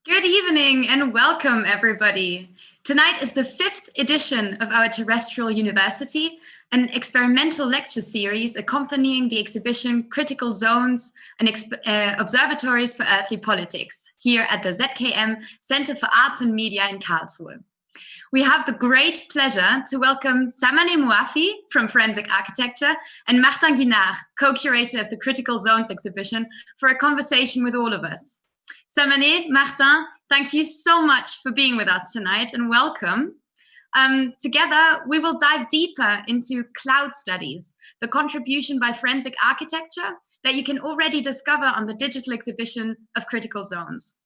Good evening and welcome, everybody. Tonight is the 5th edition of our Terrestrial University, an experimental lecture series accompanying the exhibition Critical Zones and Observatories for Earthly Politics here at the ZKM Center for Arts and Media in Karlsruhe. We have the great pleasure to welcome Samaneh Moafi from Forensic Architecture and Martin Guinard, co-curator of the Critical Zones exhibition, for a conversation with all of us. Samaneh, Martin, thank you so much for being with us tonight and welcome. Together, we will dive deeper into cloud studies, the contribution by Forensic Architecture that you can already discover on the digital exhibition of Critical Zones.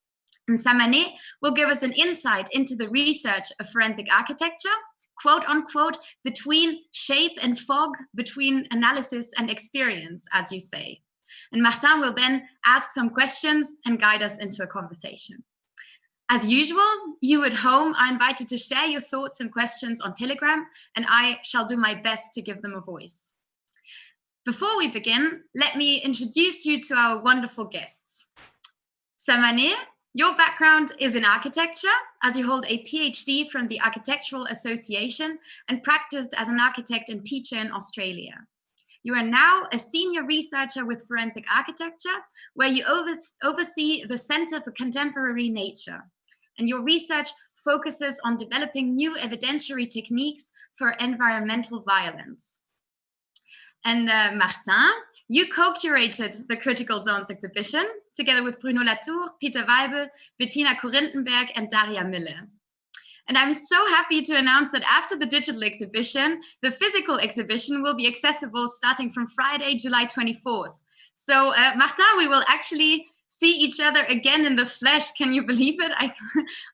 And Samaneh will give us an insight into the research of Forensic Architecture, quote unquote, between shape and fog, between analysis and experience, as you say. And Martin will then ask some questions and guide us into a conversation. As usual, you at home are invited to share your thoughts and questions on Telegram, and I shall do my best to give them a voice. Before we begin, let me introduce you to our wonderful guests. Samaneh, your background is in architecture, as you hold a PhD from the Architectural Association and practiced as an architect and teacher in Australia. You are now a senior researcher with Forensic Architecture, where you oversee the Center for Contemporary Nature. And your research focuses on developing new evidentiary techniques for environmental violence. And Martin, you co-curated the Critical Zones exhibition together with Bruno Latour, Peter Weibel, Bettina Korintenberg, and Daria Mille. And I'm so happy to announce that after the digital exhibition, the physical exhibition will be accessible starting from Friday, July 24th. So Martin, we will actually see each other again in the flesh. Can you believe it?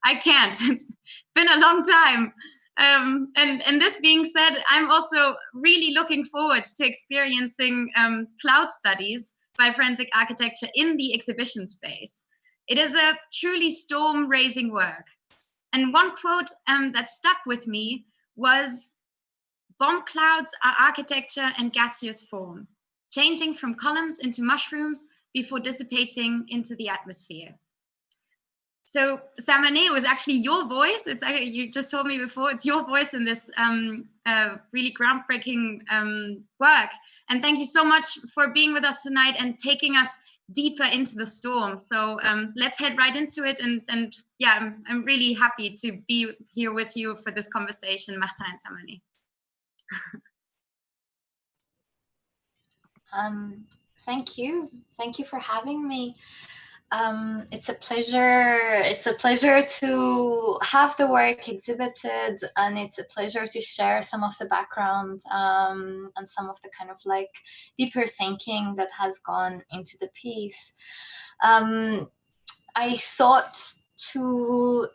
I can't. It's been a long time. And this being said, I'm also really looking forward to experiencing cloud studies by Forensic Architecture in the exhibition space. It is a truly storm-raising work. And one quote that stuck with me was, "Bomb clouds are architecture in gaseous form, changing from columns into mushrooms before dissipating into the atmosphere." So Samaneh, was actually your voice. It's actually, you just told me before, it's your voice in this really groundbreaking work. And thank you so much for being with us tonight and taking us deeper into the storm. So let's head right into it. And yeah, I'm really happy to be here with you for this conversation, Martin and Samaneh. Thank you. Thank you for having me. It's a pleasure to have the work exhibited, and it's a pleasure to share some of the background and some of the kind of like deeper thinking that has gone into the piece. I thought to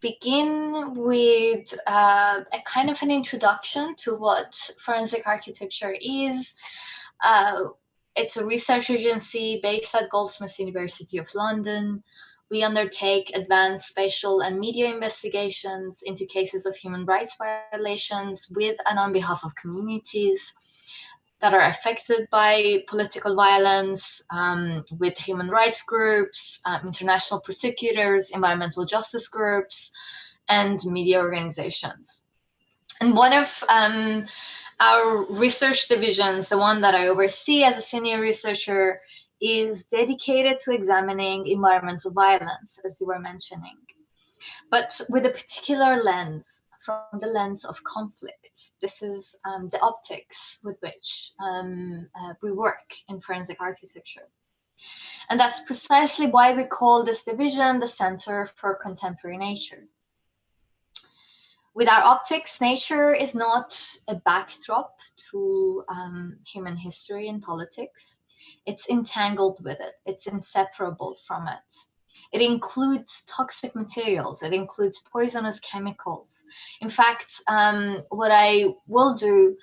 begin with a kind of an introduction to what forensic architecture is. It's a research agency based at Goldsmiths University of London. We undertake advanced spatial and media investigations into cases of human rights violations with and on behalf of communities that are affected by political violence, with human rights groups, international prosecutors, environmental justice groups, and media organizations. And one of our research divisions, the one that I oversee as a senior researcher, is dedicated to examining environmental violence, as you were mentioning, but with a particular lens, from the lens of conflict. This is the optics with which we work in forensic architecture. And that's precisely why we call this division the Center for Contemporary Nature. With our optics, nature is not a backdrop to human history and politics. It's entangled with it. It's inseparable from it. It includes toxic materials. It includes poisonous chemicals. In fact, what I will do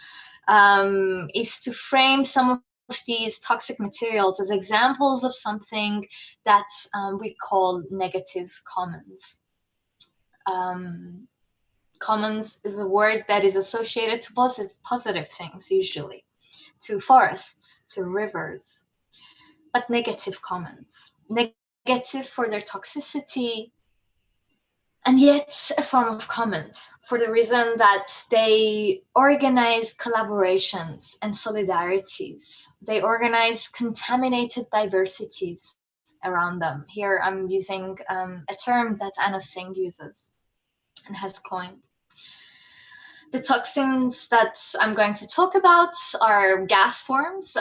is to frame some of these toxic materials as examples of something that we call negative commons. Commons is a word that is associated to positive things, usually, to forests, to rivers, but negative commons. Negative for their toxicity, and yet a form of commons, for the reason that they organize collaborations and solidarities. They organize contaminated diversities around them. Here I'm using a term that Anna Singh uses and has coined. The toxins that I'm going to talk about are gas forms.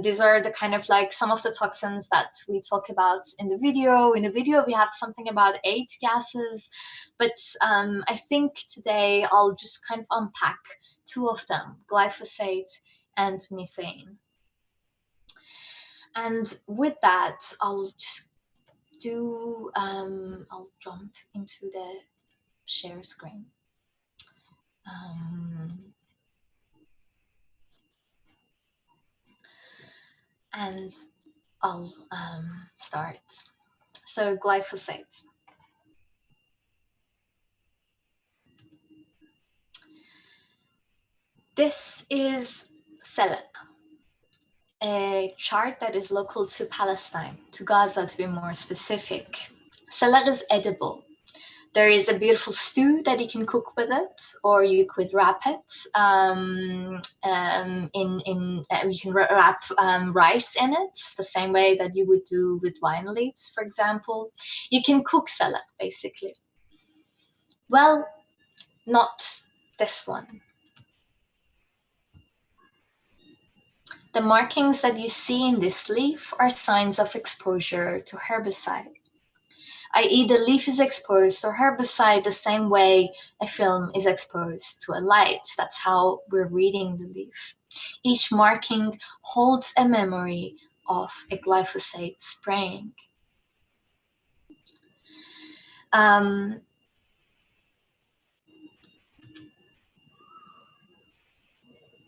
These are the kind of like some of the toxins that we talk about in the video. In the video, we have something about 8 gases, but I think today I'll just kind of unpack 2 of them, glyphosate and methane. And with that, I'll just do, I'll jump into the share screen. And I'll start. So glyphosate. This is Selek, a chart that is local to Palestine, to Gaza to be more specific. Selek is edible. There is a beautiful stew that you can cook with it, or you could wrap it. You can wrap rice in it, the same way that you would do with wine leaves, for example. You can cook selek, basically. Well, not this one. The markings that you see in this leaf are signs of exposure to herbicide, i.e. the leaf is exposed to herbicide the same way a film is exposed to a light. That's how we're reading the leaf. Each marking holds a memory of a glyphosate spraying.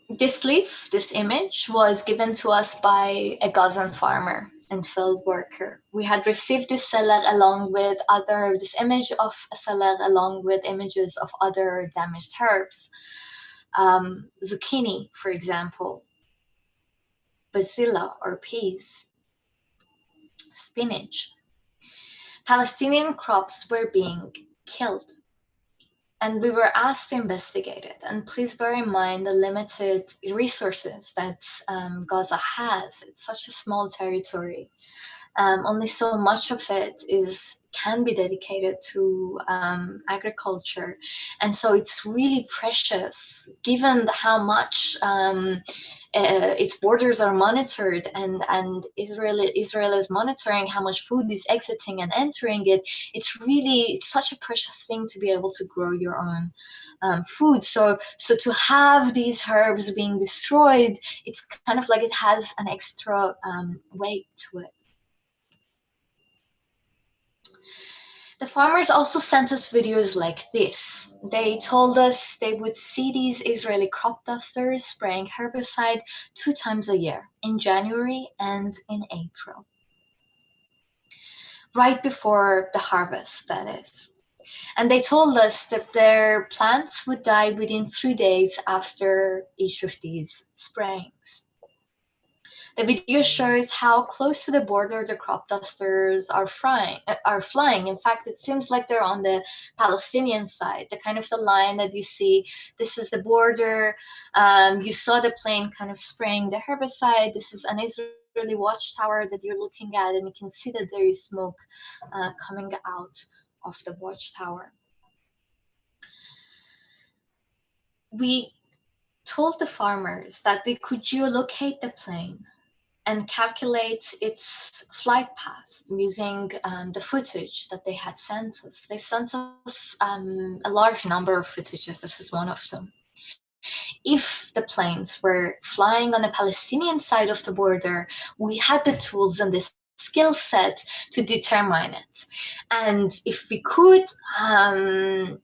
This leaf, this image, was given to us by a Gazan farmer and field worker. We had received this seller along with this image of a seller along with images of other damaged herbs. Zucchini, for example, basil or peas, spinach. Palestinian crops were being killed, and we were asked to investigate it. And please bear in mind the limited resources that Gaza has. It's such a small territory. Only so much of it can be dedicated to agriculture. And so it's really precious, given how much its borders are monitored, and Israel is monitoring how much food is exiting and entering it. It's such a precious thing to be able to grow your own food. So to have these herbs being destroyed, it's kind of like it has an extra weight to it. The farmers also sent us videos like this. They told us they would see these Israeli crop dusters spraying herbicide 2 times a year, in January and in April. Right before the harvest, that is. And they told us that their plants would die within 3 days after each of these sprayings. The video shows how close to the border the crop dusters are flying. In fact, it seems like they're on the Palestinian side, the kind of the line that you see. This is the border. You saw the plane kind of spraying the herbicide. This is an Israeli watchtower that you're looking at, and you can see that there is smoke coming out of the watchtower. We told the farmers that we could geolocate the plane and calculate its flight path using the footage that they had sent us. They sent us a large number of footages. This is one of them. If the planes were flying on the Palestinian side of the border, we had the tools and the skill set to determine it. And if we could,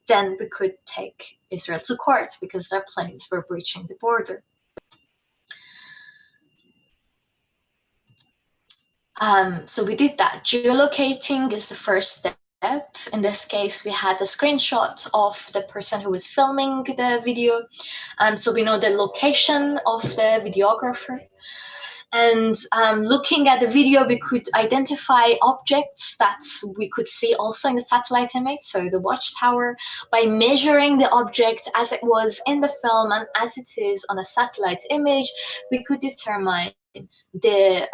then we could take Israel to court because their planes were breaching the border. So we did that. Geolocating is the first step. In this case, we had a screenshot of the person who was filming the video. So we know the location of the videographer. And looking at the video, we could identify objects that we could see also in the satellite image, so the watchtower, by measuring the object as it was in the film and as it is on a satellite image. We could determine the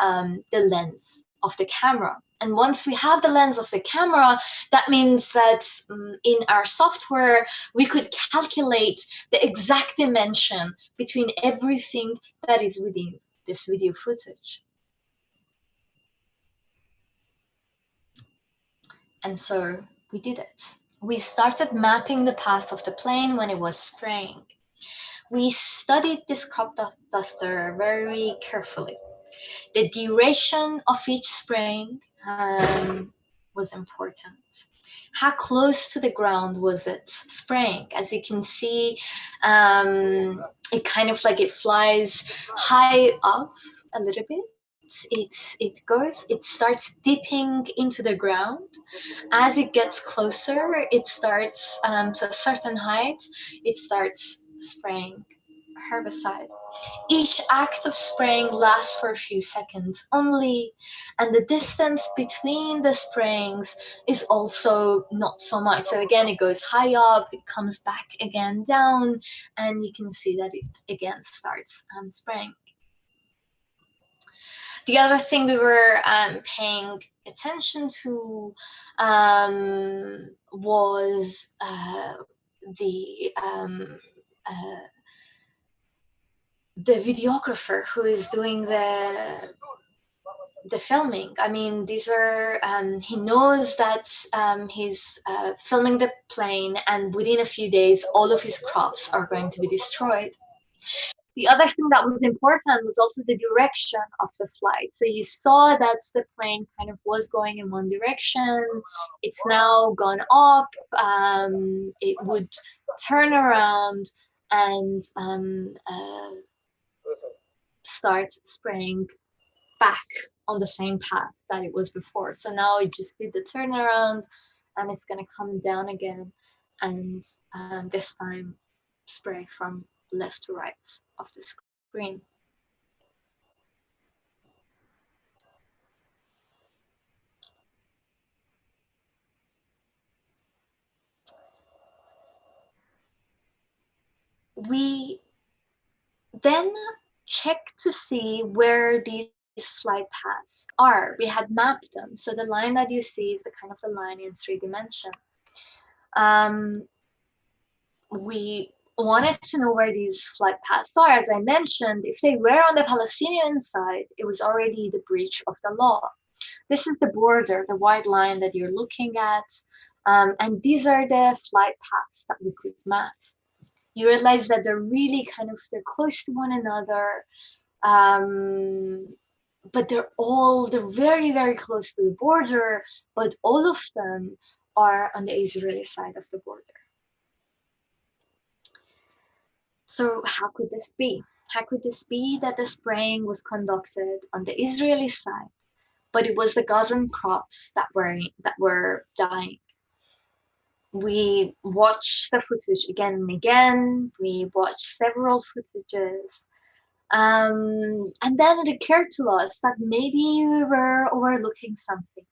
lens of the camera. And once we have the lens of the camera, that means that in our software, we could calculate the exact dimension between everything that is within this video footage. And so we did it. We started mapping the path of the plane when it was spraying. We studied this crop duster very carefully. The duration of each spraying was important. How close to the ground was it spraying? As you can see, it kind of like it flies high up a little bit. It starts dipping into the ground. As it gets closer, it starts to a certain height, it starts spraying herbicide. Each act of spraying lasts for a few seconds only, and the distance between the sprayings is also not so much. So again, it goes high up, it comes back again down, and you can see that it again starts spraying. The other thing we were paying attention to was the videographer who is doing the filming. I mean, these are he knows that he's filming the plane, and within a few days, all of his crops are going to be destroyed. The other thing that was important was also the direction of the flight. So you saw that the plane kind of was going in one direction. It's now gone up. It would turn around and start spraying back on the same path that it was before. So now it just did the turnaround, and it's going to come down again, and this time spray from left to right of the screen. We then check to see where these flight paths are. We had mapped them. So the line that you see is the kind of the line in 3 dimension. We wanted to know where these flight paths are. As I mentioned, if they were on the Palestinian side, it was already the breach of the law. This is the border, the white line that you're looking at. And these are the flight paths that we could map. You realize that they're close to one another, but they're very, very close to the border, but all of them are on the Israeli side of the border. So how could this be? How could this be that the spraying was conducted on the Israeli side, but it was the Gazan crops that were dying? We watched the footage again and again. We watched several footages. And then it occurred to us that maybe we were overlooking something.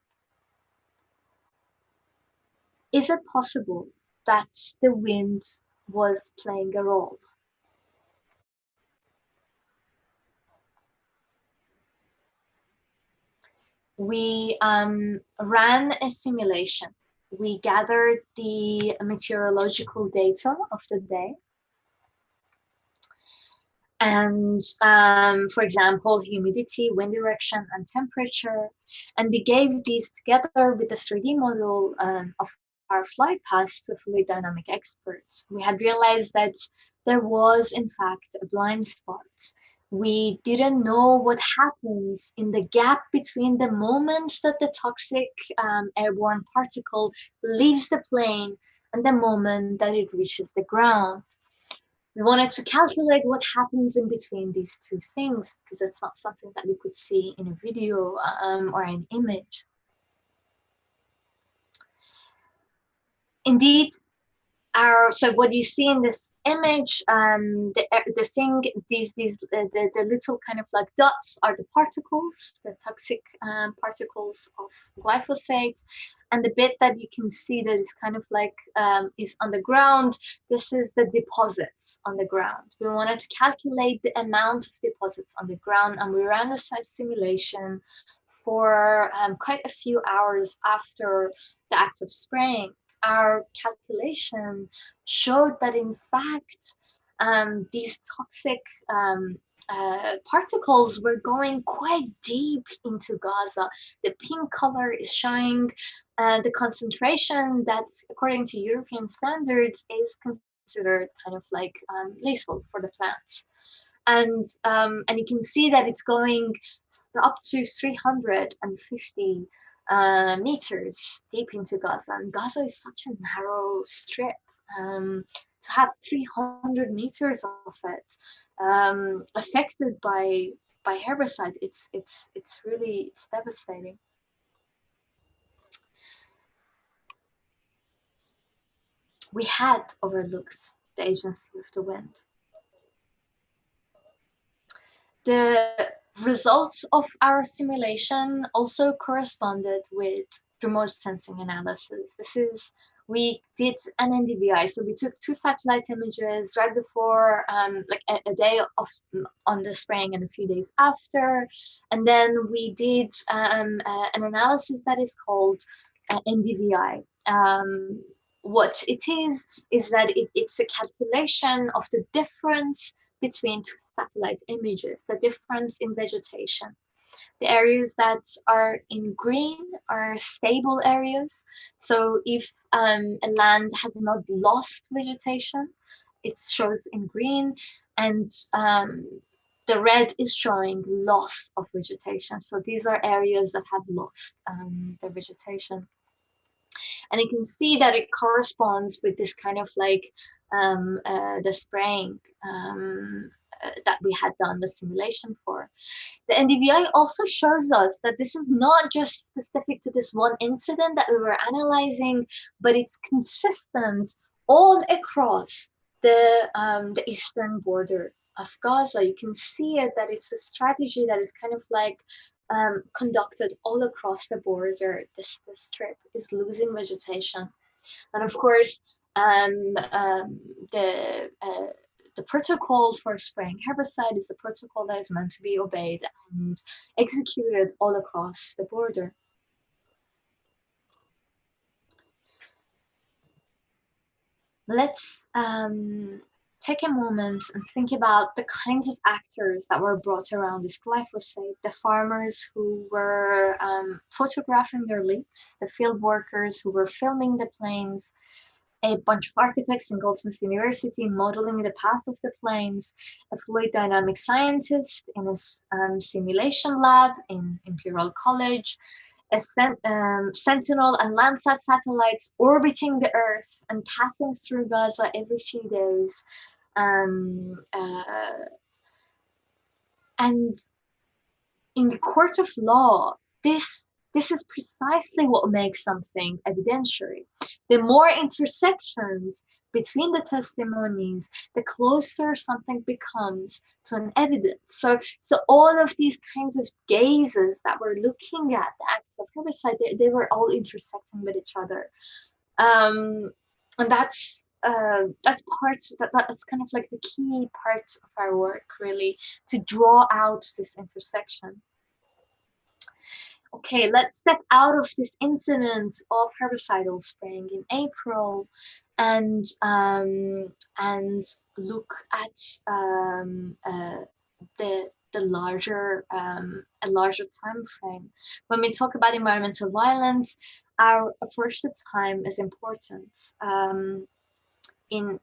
Is it possible that the wind was playing a role? We ran a simulation. We gathered the meteorological data of the day. And for example, humidity, wind direction, and temperature. And we gave these together with the 3D model of our flight paths to a fluid dynamic expert. We had realized that there was, in fact, a blind spot. We didn't know what happens in the gap between the moment that the toxic airborne particle leaves the plane and the moment that it reaches the ground. We wanted to calculate what happens in between these two things, because it's not something that you could see in a video or an image. Indeed, So what you see in this image, the little kind of like dots are the particles, the toxic particles of glyphosate, and the bit that you can see that is kind of like is on the ground. This is the deposits on the ground. We wanted to calculate the amount of deposits on the ground, and we ran this type simulation for quite a few hours after the act of spraying. Our calculation showed that in fact these toxic particles were going quite deep into Gaza. The pink color is showing the concentration that, according to European standards, is considered kind of like lethal for the plants. And you can see that it's going up to 350 meters deep into Gaza. And Gaza is such a narrow strip. To have 300 meters of it affected by herbicide, it's really devastating. We had overlooked the agency of the wind. The results of our simulation also corresponded with remote sensing analysis. We did an NDVI, so we took 2 satellite images right before, like a day on the spraying and a few days after, and then we did an analysis that is called NDVI. What it is that it's a calculation of the difference between 2 satellite images, the difference in vegetation. The areas that are in green are stable areas. So if a land has not lost vegetation, it shows in green, and the red is showing loss of vegetation. So these are areas that have lost their vegetation. And you can see that it corresponds with this kind of like the spraying that we had done the simulation for. The NDVI also shows us that this is not just specific to this one incident that we were analyzing, but it's consistent all across the eastern border of Gaza. You can see it, that it's a strategy that is kind of like conducted all across the border. This strip is losing vegetation. And of course, the protocol for spraying herbicide is a protocol that is meant to be obeyed and executed all across the border. Let's take a moment and think about the kinds of actors that were brought around this glyphosate. The farmers who were photographing their leaves, the field workers who were filming the planes, a bunch of architects in Goldsmiths University modeling the path of the planes, a fluid dynamics scientist in a simulation lab in Imperial College, a Sentinel and Landsat satellites orbiting the Earth and passing through Gaza every few days. And in the court of law, this is precisely what makes something evidentiary. The more intersections between the testimonies, the closer something becomes to an evidence. So all of these kinds of gazes that we're looking at, the acts of herbicide, they were all intersecting with each other. And that's kind of like the key part of our work, really, to draw out this intersection. Okay, let's step out of this incident of herbicidal spraying in April and look at the larger a larger time frame. When we talk about environmental violence, our approach to time is important. In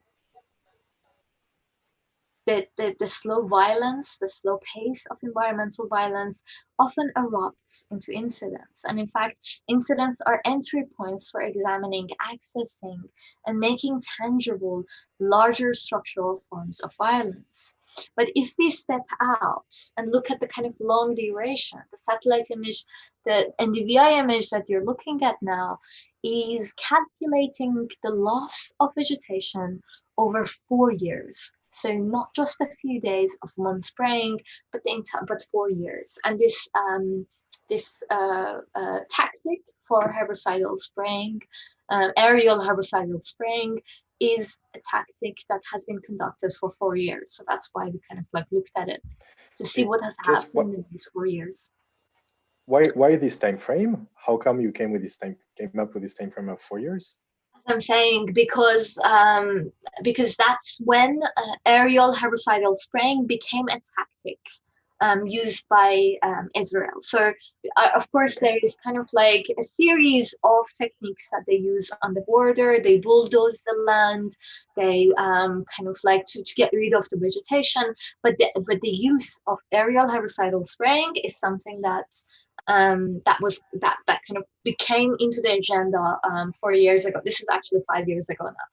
the slow violence, the slow pace of environmental violence often erupts into incidents. And in fact, incidents are entry points for examining, accessing, and making tangible larger structural forms of violence. But if we step out and look at the kind of long duration, the satellite image, the NDVI image that you're looking at now is calculating the loss of vegetation over 4 years. So not just a few days of one spraying, but 4 years. And this tactic for herbicidal spraying, aerial herbicidal spraying, is a tactic that has been conducted for 4 years. So that's why we kind of like looked at it to see what has happened in these 4 years. Why this time frame? How come you came up with this time frame of 4 years? I'm saying because that's when aerial herbicidal spraying became a tactic used by Israel. So of course there is kind of like a series of techniques that they use on the border. They bulldoze the land. They kind of like to get rid of the vegetation. But the use of aerial herbicidal spraying is something that that kind of became into the agenda 4 years ago. This is actually 5 years ago now.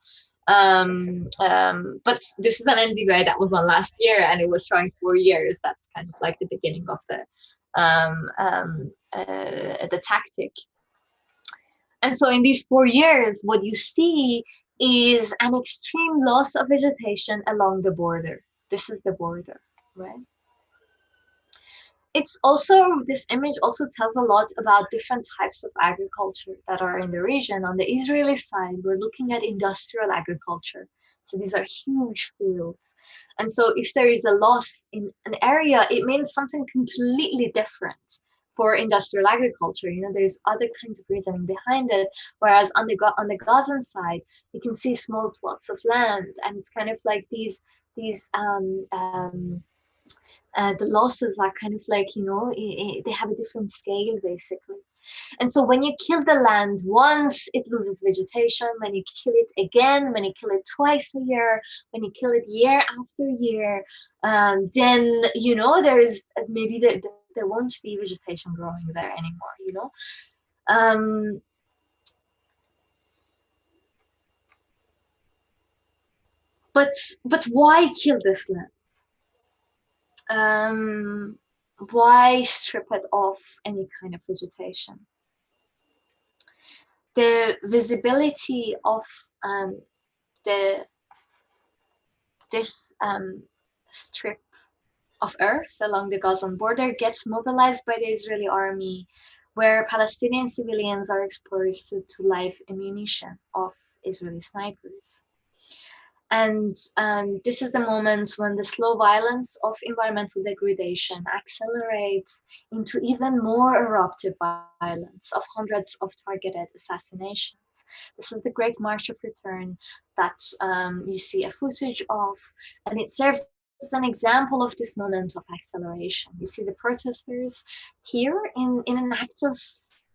But this is an NDVI that was on last year, and it was trying 4 years. That's kind of like the beginning of the tactic. And so in these 4 years, what you see is an extreme loss of vegetation along the border. This is the border, right? It's also, this image also tells a lot about different types of agriculture that are in the region. On the Israeli side, we're looking at industrial agriculture. So these are huge fields. And so if there is a loss in an area, it means something completely different for industrial agriculture. You know, there's other kinds of reasoning behind it. Whereas on the Gazan side, you can see small plots of land, and it's kind of like the losses are kind of like, you know, they have a different scale basically. And so when you kill the land once, it loses vegetation. When you kill it again, when you kill it twice a year, when you kill it year after year, then, you know, there is maybe there won't be vegetation growing there anymore, you know. But why kill this land? Why strip it of any kind of vegetation? The visibility of this strip of earth along the Gazan border gets mobilized by the Israeli army, where Palestinian civilians are exposed to live ammunition of Israeli snipers. And this is the moment when the slow violence of environmental degradation accelerates into even more eruptive violence of hundreds of targeted assassinations. This is the Great March of Return that you see a footage of, and it serves as an example of this moment of acceleration. You see the protesters here in an act of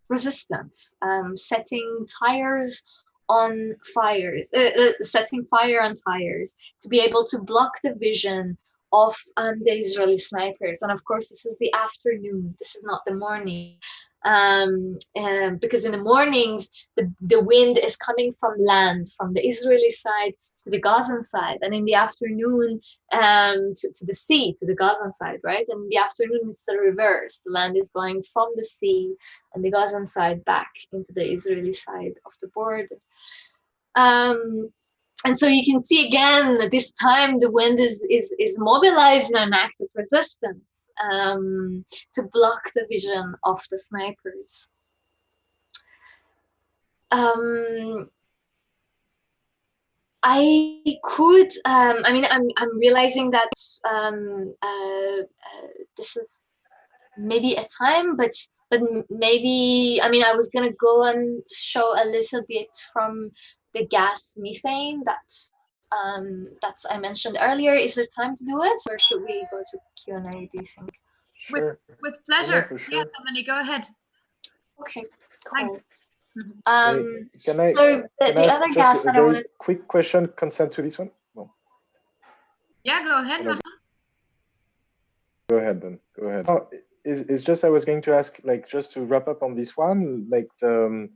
resistance, setting tires on fires, setting fire on tires to be able to block the vision of the Israeli snipers. And of course, this is the afternoon. This is not the morning, because in the mornings the wind is coming from land, from the Israeli side to the Gazan side, and in the afternoon to the sea, to the Gazan side, right? And in the afternoon it's the reverse. The land is going from the sea and the Gazan side back into the Israeli side of the border. And so you can see again that this time the wind is mobilized in an act of resistance to block the vision of the snipers. I could, I mean, I'm realizing that this is maybe a time, but maybe, I mean, I was gonna go and show a little bit from the gas methane that I mentioned earlier. Is there time to do it, or should we go to Q&A, do you think? Sure. With pleasure. For sure. Yeah, Samaneh, go ahead. Okay, cool. Can I so the ask other just gas a that I very wanted. quick question, consent to this one? No. Yeah, go ahead. Go ahead then. Go ahead. Oh, it's just I was going to ask, like, just to wrap up on this one, like the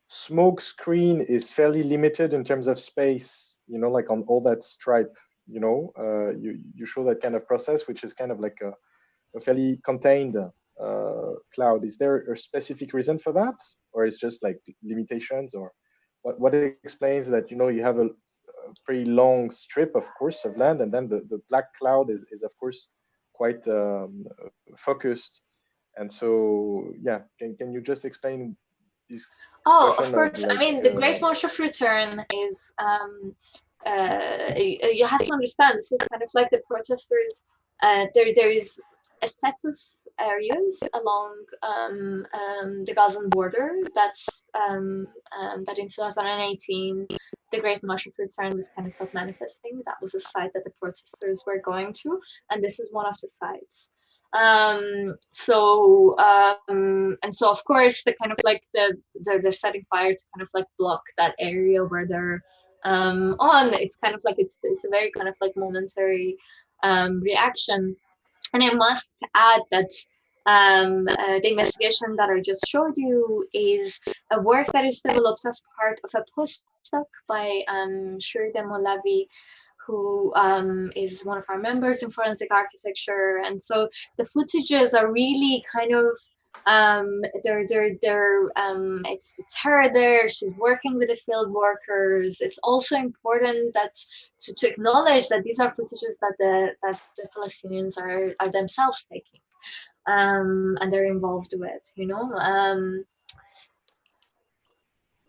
smoke screen is fairly limited in terms of space, you know, like on all that stripe you show that kind of process, which is kind of like a fairly contained cloud. Is there a specific reason for that, or it's just like limitations, or what explains that you have a pretty long strip, of course, of land, and then the black cloud is of course quite focused, and so yeah, can you just explain this? Oh, of course. I mean, the Great March of Return is you have to understand, this is kind of like the protesters. There is a set of areas along the Gazan border that in 2018 the Great March of Return was kind of like manifesting. That was a site that the protesters were going to, and this is one of the sites. And so of course the kind of like they're setting fire to kind of like block that area where they're on. It's kind of like it's a very kind of like momentary reaction. And I must add that the investigation that I just showed you is a work that is developed as part of a postdoc by Städten Moafi, who is one of our members in forensic architecture. And so the footages are really kind of it's her there, she's working with the field workers. It's also important that to acknowledge that these are footages that the Palestinians are themselves taking, and they're involved with,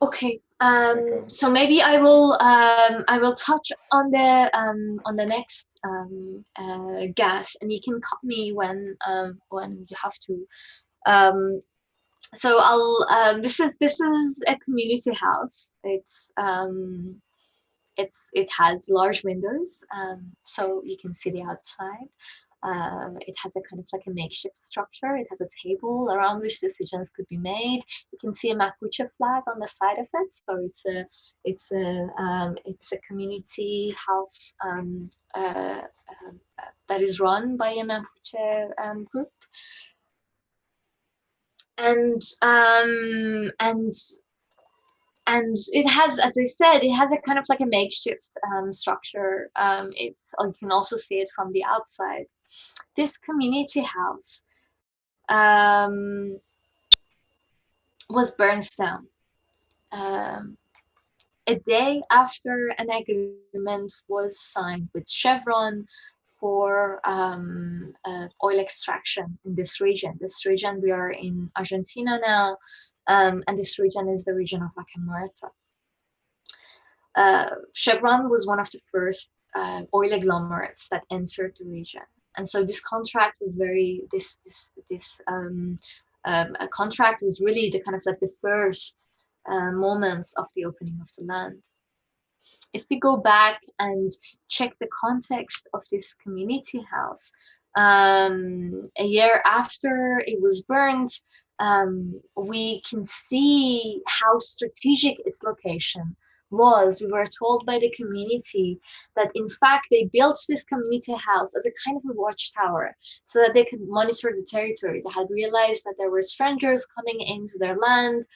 okay. So maybe I will touch on the next gas, and you can cut me when you have to. So I'll this is a community house. It has large windows, so you can see the outside. It has a kind of like a makeshift structure. It has a table around which decisions could be made. You can see a Mapuche flag on the side of it. So it's a community house that is run by a Mapuche group. And it has, as I said, it has a kind of like a makeshift structure. You can also see it from the outside. This community house was burned down a day after an agreement was signed with Chevron for oil extraction in this region. This region, we are in Argentina now, and this region is the region of Vaca Muerta. Chevron was one of the first oil agglomerates that entered the region, and so this contract was a contract was really the kind of like the first moments of the opening of the land. If we go back and check the context of this community house, a year after it was burned, we can see how strategic its location was. We were told by the community that in fact they built this community house as a kind of a watchtower so that they could monitor the territory. They had realized that there were strangers coming into their land.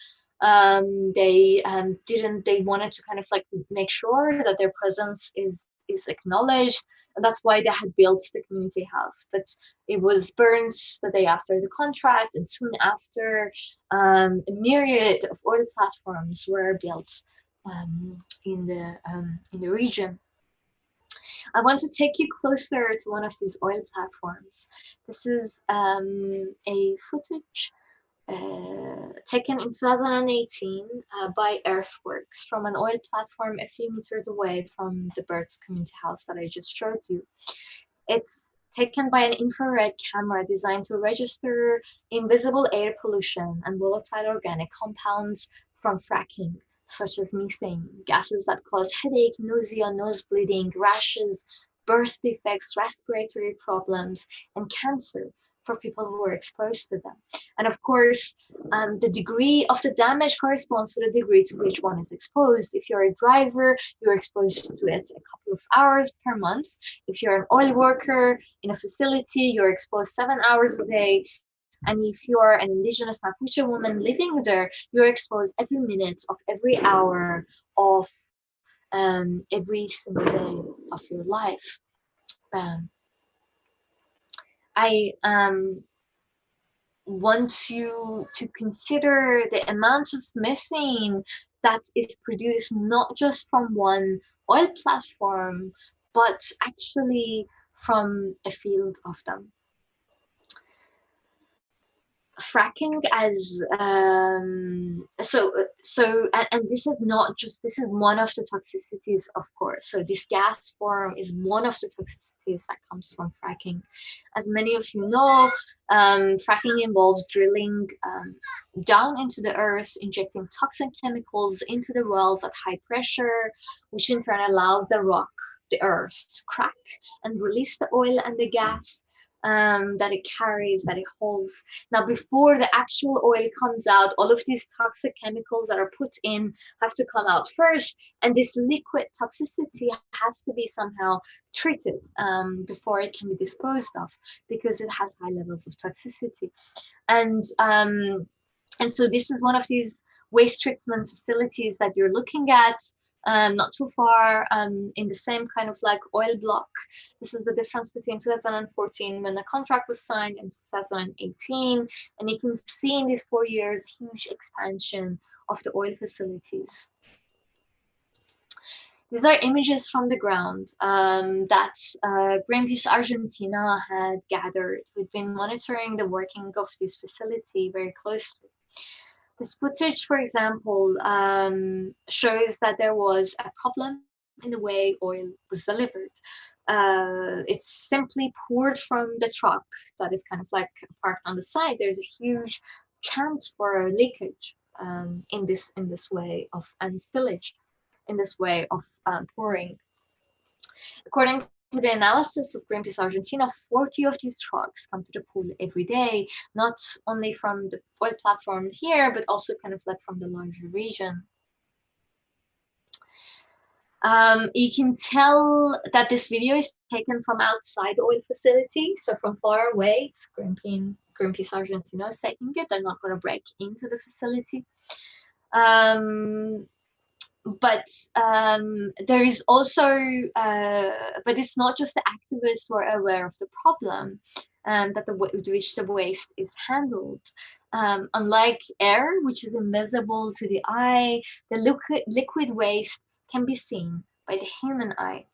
They wanted to kind of like make sure that their presence is acknowledged, and that's why they had built the community house. But it was burned the day after the contract, and soon after a myriad of oil platforms were built in the region. I want to take you closer to one of these oil platforms. This is a footage taken in 2018 by Earthworks from an oil platform a few meters away from the Birds community house that I just showed you. It's taken by an infrared camera designed to register invisible air pollution and volatile organic compounds from fracking, such as methane, gases that cause headache, nausea, nose bleeding, rashes, birth defects, respiratory problems, and cancer for people who are exposed to them. And of course, the degree of the damage corresponds to the degree to which one is exposed. If you're a driver, you're exposed to it a couple of hours per month. If you're an oil worker in a facility, you're exposed 7 hours a day. And if you're an indigenous Mapuche woman living there, you're exposed every minute of every hour of every single day of your life. I want you to consider the amount of methane that is produced not just from one oil platform, but actually from a field of them. Fracking as and this is not just, this is one of the toxicities, of course. So this gas form is one of the toxicities that comes from fracking. As many of you know, fracking involves drilling down into the earth, injecting toxic chemicals into the wells at high pressure, which in turn allows the rock, the earth, to crack and release the oil and the gas that it carries, that it holds. Now, before the actual oil comes out, all of these toxic chemicals that are put in have to come out first, and this liquid toxicity has to be somehow treated before it can be disposed of, because it has high levels of toxicity. And so this is one of these waste treatment facilities that you're looking at, not too far, in the same kind of like oil block. This is the difference between 2014 when the contract was signed and 2018. And you can see in these 4 years, huge expansion of the oil facilities. These are images from the ground that Greenpeace Argentina had gathered. We've been monitoring the working of this facility very closely. This footage, for example, shows that there was a problem in the way oil was delivered. It's simply poured from the truck that is kind of like parked on the side. There's a huge chance for leakage in this way of, and spillage in this way of pouring. According to the analysis of Greenpeace Argentina, 40 of these trucks come to the pool every day, not only from the oil platform here, but also kind of like from the larger region. You can tell that this video is taken from outside the oil facility, so from far away. It's Greenpeace Argentina is taking it. They're not going to break into the facility. But there is also, but it's not just the activists who are aware of the problem that which the waste is handled. Unlike air, which is invisible to the eye, the liquid waste can be seen by the human eye.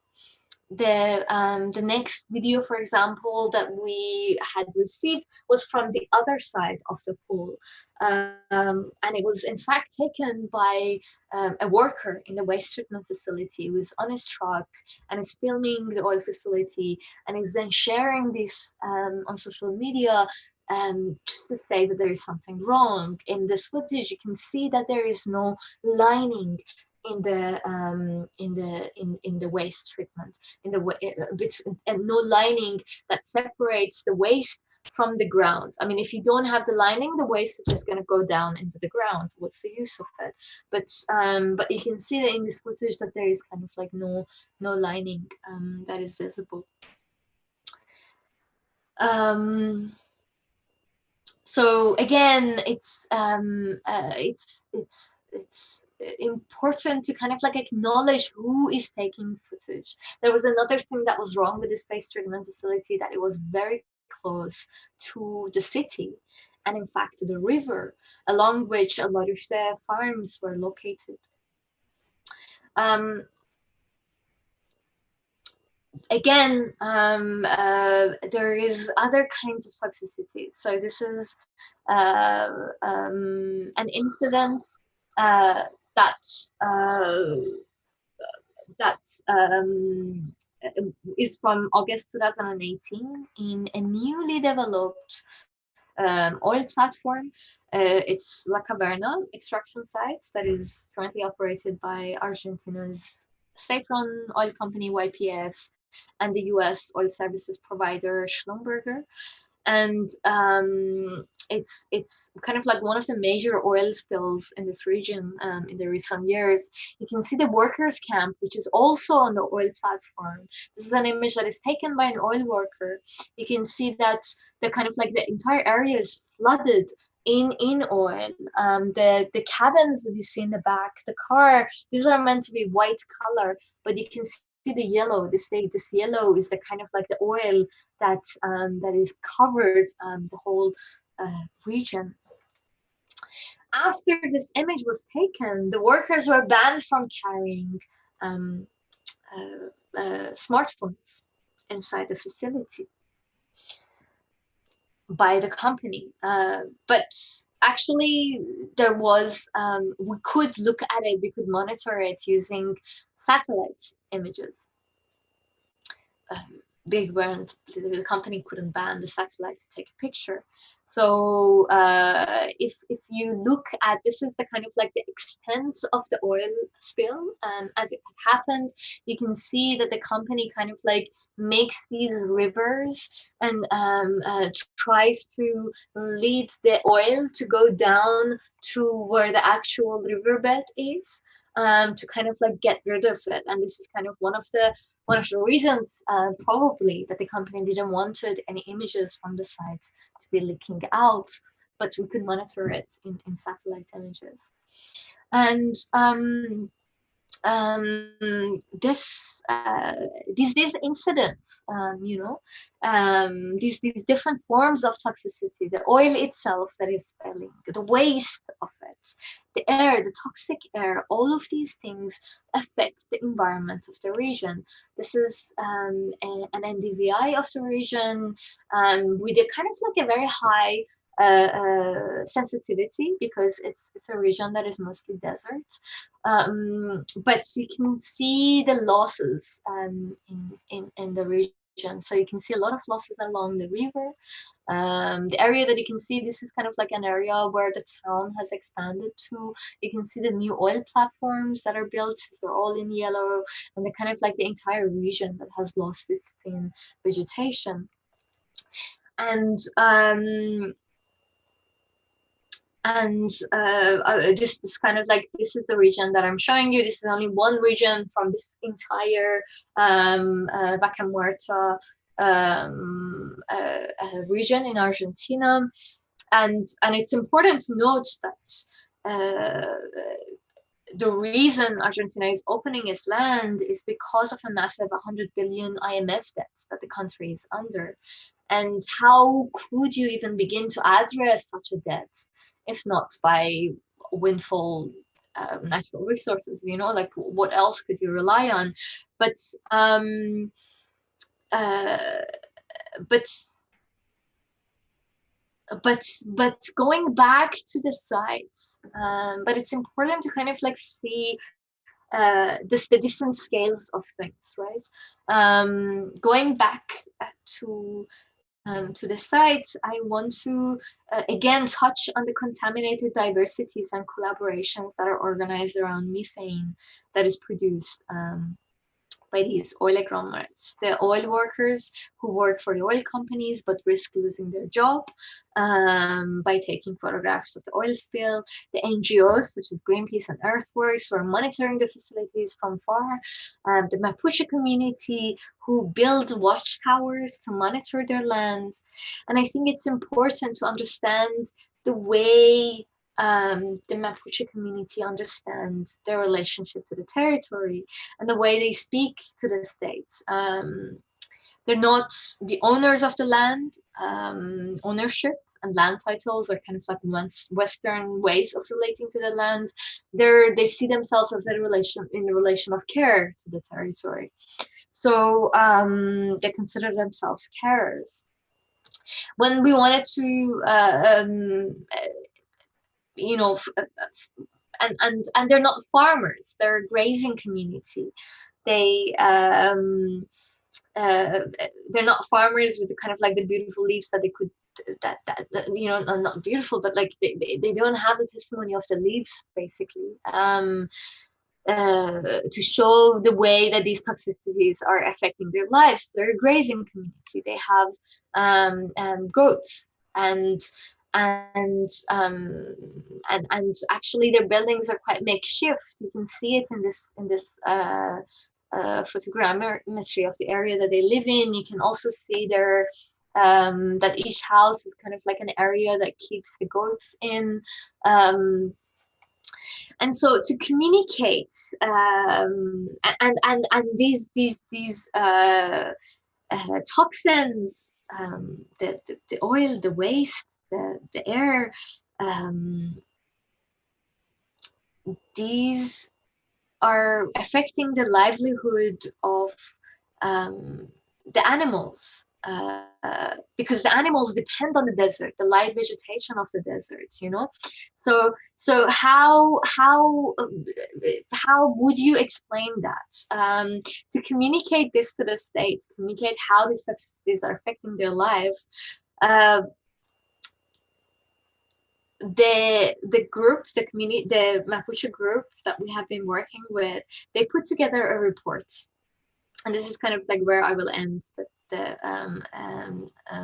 The next video, for example, that we had received was from the other side of the pool. And it was in fact taken by a worker in the waste treatment facility who is on his truck and is filming the oil facility and is then sharing this on social media, just to say that there is something wrong. In this footage, you can see that there is no lining in the waste treatment, and no lining that separates the waste from the ground. I mean, if you don't have the lining, the waste is just going to go down into the ground. What's the use of it? But you can see that in this footage that there is kind of like no lining that is visible. So again, it's important to kind of like acknowledge who is taking footage. There was another thing that was wrong with this waste treatment facility, that it was very close to the city and in fact to the river along which a lot of the farms were located. Again, there is other kinds of toxicity. So this is an incident that is from August 2018 in a newly developed oil platform. It's La Caverna extraction site that is currently operated by Argentina's state-run oil company YPF and the US oil services provider Schlumberger. And it's kind of like one of the major oil spills in this region in the recent years. You can see the workers' camp, which is also on the oil platform. This is an image that is taken by an oil worker. You can see that the kind of like the entire area is flooded in oil. The cabins that you see in the back, the car, these are meant to be white color, but you can see the yellow. This yellow is the kind of like the oil that is covered the whole region. After this image was taken, the workers were banned from carrying smartphones inside the facility by the company. But actually there was, we could look at it, we could monitor it using satellite images. The company couldn't ban the satellite to take a picture. So if you look at, this is the kind of like the extent of the oil spill as it happened, you can see that the company kind of like makes these rivers and tries to lead the oil to go down to where the actual riverbed is, to kind of like get rid of it. And this is kind of one of the reasons, probably, that the company didn't wanted any images from the site to be leaking out, but we could monitor it in satellite images. And these incidents, these different forms of toxicity, the oil itself that is spilling, the waste of it, the air, the toxic air, all of these things affect the environment of the region. This is an NDVI of the region with a kind of like a very high sensitivity, because it's a region that is mostly desert, but you can see the losses in the region. So you can see a lot of losses along the river. The area that you can see, this is kind of like an area where the town has expanded to. You can see the new oil platforms that are built, they're all in yellow, and the kind of like the entire region that has lost its thin vegetation. And this kind of like, this is the region that I'm showing you. This is only one region from this entire Vaca Muerta region in Argentina, and it's important to note that the reason Argentina is opening its land is because of a massive 100 billion IMF debt that the country is under. And how could you even begin to address such a debt if not by windfall natural resources? Like, what else could you rely on? But going back to the sites, but it's important to kind of like see the different scales of things, right? Going back to the site, I want to again touch on the contaminated diversities and collaborations that are organized around methane that is produced by these oil agglomerates. The oil workers who work for the oil companies but risk losing their job by taking photographs of the oil spill. The NGOs such as Greenpeace and Earthworks who are monitoring the facilities from far. The Mapuche community who build watchtowers to monitor their land. And I think it's important to understand the way the Mapuche community understand their relationship to the territory and the way they speak to the state. They're not the owners of the land. Ownership and land titles are kind of like Western ways of relating to the land. They see themselves as in the relation of care to the territory. So they consider themselves carers. When we wanted to and they're not farmers, they're a grazing community. They're not farmers with the kind of like the beautiful leaves that they could not beautiful, but like they don't have the testimony of the leaves, basically, to show the way that these toxicities are affecting their lives. They're a grazing community. They have goats and actually their buildings are quite makeshift. You can see it in this photogrammetry of the area that they live in. You can also see their that each house is kind of like an area that keeps the goats in. And so to communicate, and these toxins, the oil, the waste, the air, these are affecting the livelihood of the animals, because the animals depend on the desert, the light vegetation of the desert, you know. So how would you explain that, to communicate this to the state, communicate how these substances are affecting their lives? The group, the community, the Mapuche group that we have been working with, they put together a report, and this is kind of like where I will end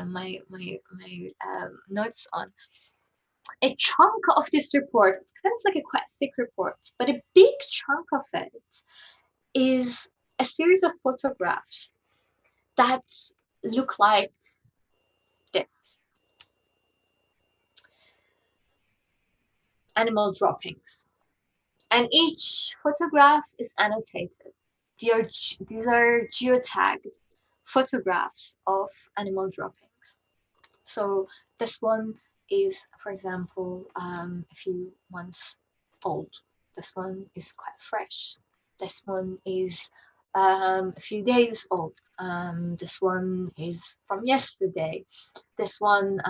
my notes on. A chunk of this report, it's kind of like a quite thick report, but a big chunk of it is a series of photographs that look like this. Animal droppings. And each photograph is annotated. These are geotagged photographs of animal droppings. So this one is, for example, a few months old. This one is quite fresh. This one is a few days old. This one is from yesterday. This one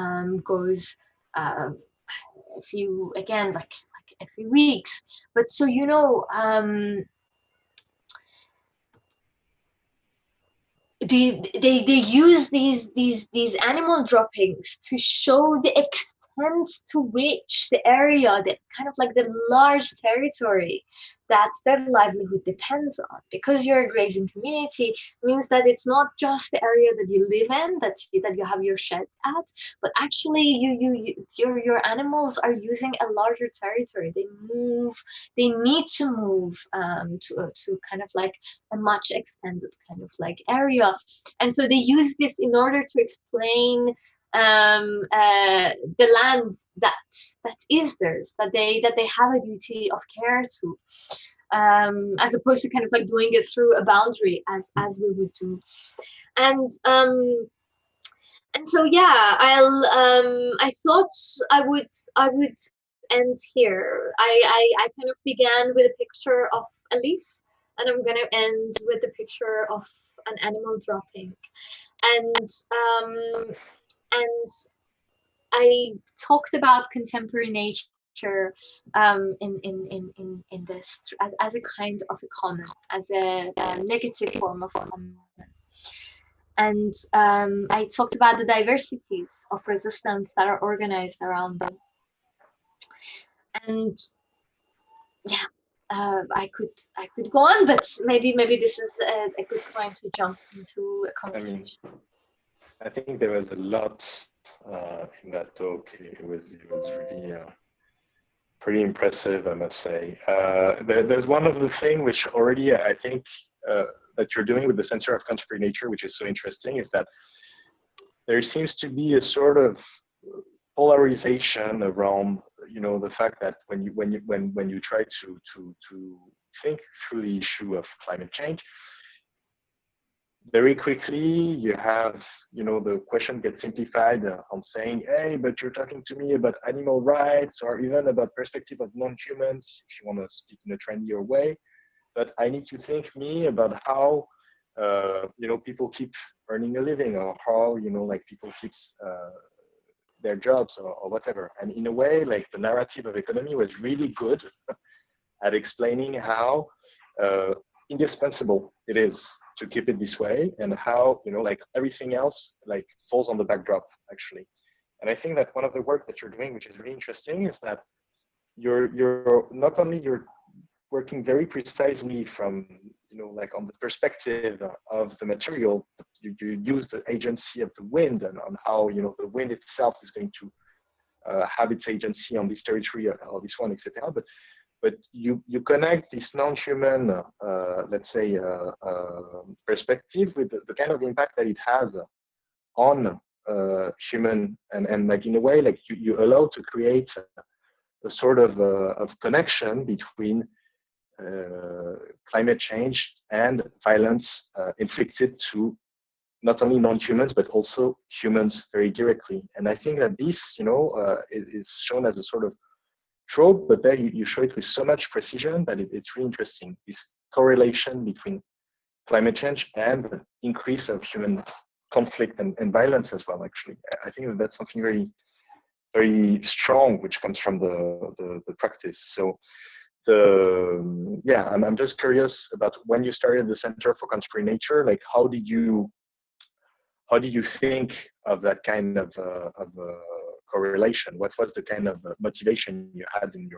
goes a few, again, like a few weeks. But so, you know, they use these animal droppings to show the extent to which the area, the kind of like the large territory that their livelihood depends on. Because you're a grazing community means that it's not just the area that you live in, that you have your shed at, but actually your animals are using a larger territory. They need to move to kind of like a much extended kind of like area. And so they use this in order to explain the land that is theirs, that they have a duty of care to, as opposed to kind of like doing it through a boundary as we would do. And so yeah, I thought I would end here. I kind of began with a picture of a leaf, and I'm gonna end with a picture of an animal dropping. And I talked about contemporary nature in this as a kind of a comment, as a negative form of comment. And I talked about the diversities of resistance that are organized around them. And yeah, I could go on, but maybe this is a good time to jump into a conversation. I think there was a lot in that talk. It was really pretty impressive, I must say. There's one of the things which already I think that you're doing with the Center of Contemporary Nature, which is so interesting, is that there seems to be a sort of polarization around, you know, the fact that when you try to think through the issue of climate change, very quickly you have, you know, the question gets simplified on saying, hey, but you're talking to me about animal rights, or even about perspective of non-humans, if you want to speak in a trendier way. But I need to think me about how, you know, people keep earning a living, or how, you know, like people keep their jobs, or whatever. And in a way, like the narrative of economy was really good at explaining how indispensable it is to keep it this way, and how, you know, like everything else like falls on the backdrop actually. And I think that one of the work that you're doing, which is really interesting, is that you're not only you're working very precisely from, you know, like on the perspective of the material, you use the agency of the wind, and on how, you know, the wind itself is going to have its agency on this territory or this one, etc. But you connect this non-human, let's say, perspective with the kind of impact that it has on human, and like in a way, like you allow to create a sort of connection between climate change and violence inflicted to not only non-humans but also humans very directly. And I think that this, is shown as a sort of trope, but there you show it with so much precision that it's really interesting. This correlation between climate change and increase of human conflict and violence as well. Actually, I think that's something very, very strong, which comes from the practice. So I'm just curious about when you started the Center for Contemporary Nature. Like, how did you think of that kind of correlation? What was the kind of motivation you had in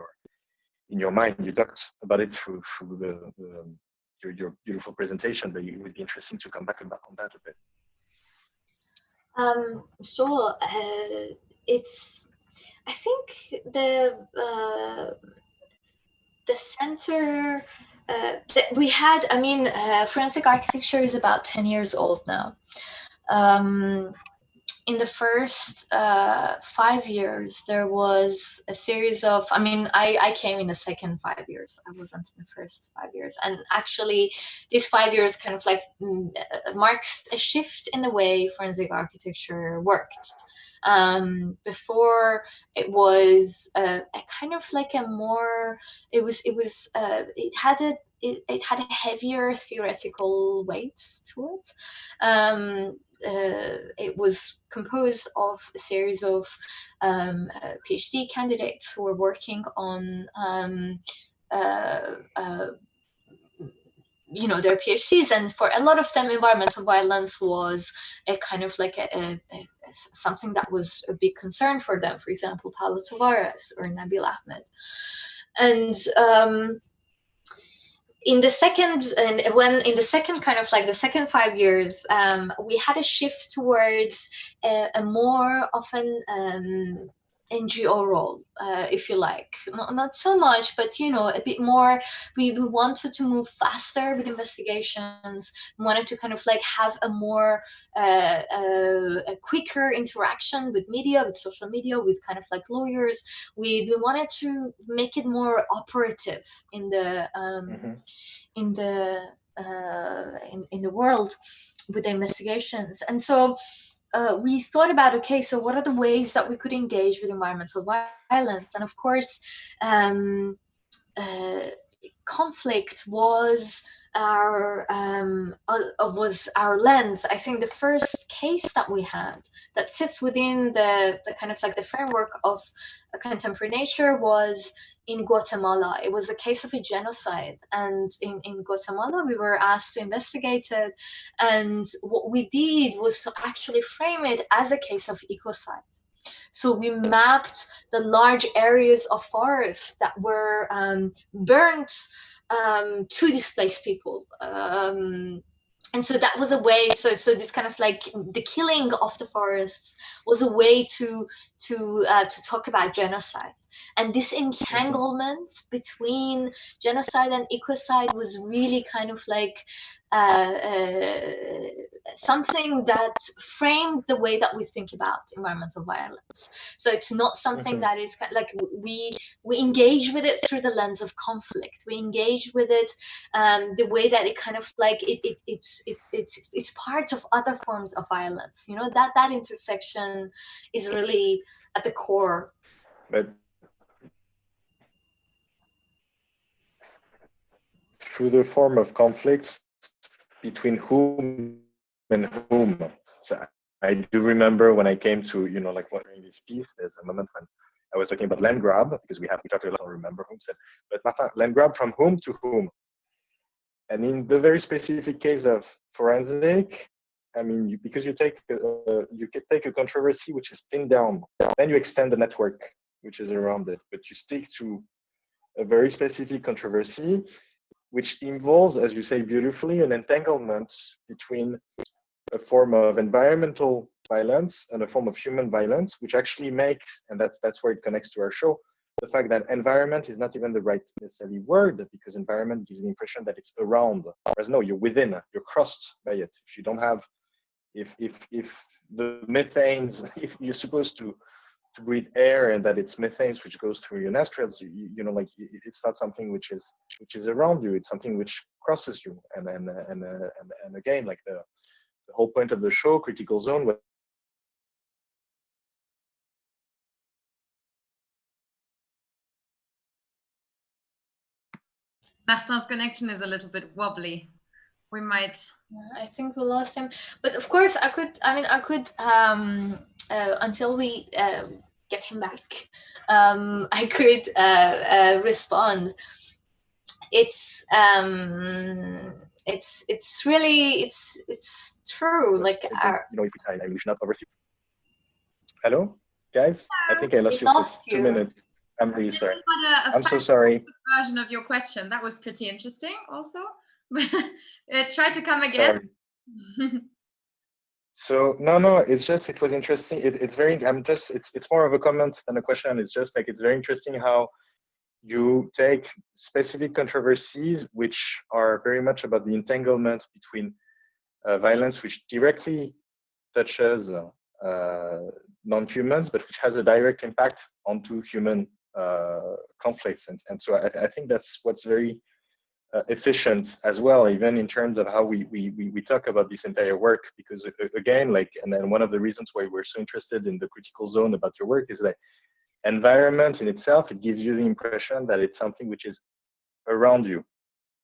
your mind? You talked about it through your beautiful presentation, but it would be interesting to come back on that a bit. Sure. I think the center that we had, forensic architecture is about 10 years old now. In the first 5 years, there was a series of, I came in the second 5 years. I wasn't in the first 5 years. And actually, these 5 years kind of like marks a shift in the way forensic architecture worked. Before, it was a kind of like a more, it had a heavier theoretical weight to it. It was composed of a series of PhD candidates who were working on their PhDs, and for a lot of them, environmental violence was a kind of like a something that was a big concern for them. For example, Paulo Tavares or Nabil Ahmed. And in the second kind of like the second 5 years, we had a shift towards a more often NGO role, if you like. Not so much, but a bit more. We wanted to move faster with investigations. We wanted to kind of like have a more a quicker interaction with media, with social media, with kind of like lawyers. We wanted to make it more operative in the in the world with the investigations. And so we thought about, okay, so what are the ways that we could engage with environmental violence? And of course, conflict was our lens. I think the first case that we had that sits within the kind of like the framework of a contemporary nature was in Guatemala. It was a case of a genocide, and in Guatemala we were asked to investigate it, and what we did was to actually frame it as a case of ecocide. So we mapped the large areas of forest that were burnt to displace people. And so that was a way, so this kind of like the killing of the forests was a way to talk about genocide. And this entanglement between genocide and ecocide was really kind of like something that framed the way that we think about environmental violence. So it's not something that is kind of like we engage with it through the lens of conflict. We engage with it the way that it kind of like it's part of other forms of violence. That intersection is really at the core. But through the form of conflicts between whom and whom. So I do remember when I came to, like during this piece, there's a moment when I was talking about land grab, because we talked a lot, I don't remember whom said, but Martin, land grab from whom to whom? And in the very specific case of forensic, because you can take a controversy which is pinned down, then you extend the network which is around it, but you stick to a very specific controversy, which involves, as you say beautifully, an entanglement between a form of environmental violence and a form of human violence, which actually makes, and that's where it connects to our show, the fact that environment is not even the right necessarily word, because environment gives the impression that it's around, whereas no, you're within, you're crossed by it. If you don't have if the methanes, if you're supposed to breathe air and that it's methanes which goes through your nostrils, you know, like it's not something which is around you. It's something which crosses you. And again, like the whole point of the show, Critical Zone, was Martin's connection is a little bit wobbly. We might. I think we lost him, but of course I could until we get him back, I could respond. It's really true. Like our, you know, if we should not oversee. Hello, guys. I think I lost you for 2 minutes. I'm really sorry. I'm so sorry. Version of your question that was pretty interesting, also. Try to come again. So no, it's just, it was interesting. It's very, it's more of a comment than a question. It's just like, it's very interesting how you take specific controversies which are very much about the entanglement between violence, which directly touches non-humans, but which has a direct impact onto human conflicts. And so I think that's what's very efficient as well, even in terms of how we talk about this entire work, because again, like, and then one of the reasons why we're so interested in the Critical Zone about your work is that environment in itself, it gives you the impression that it's something which is around you,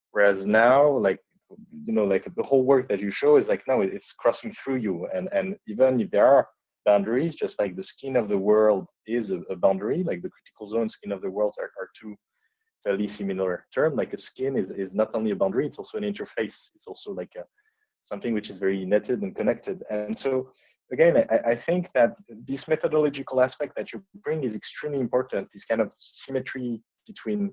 whereas now, like, you know, like the whole work that you show is like, no, it's crossing through you, and even if there are boundaries, just like the skin of the world is a boundary, like the Critical Zone, skin of the world are two fairly similar term. Like a skin is not only a boundary, it's also an interface. It's also like something which is very netted and connected. And so again, I think that this methodological aspect that you bring is extremely important, this kind of symmetry between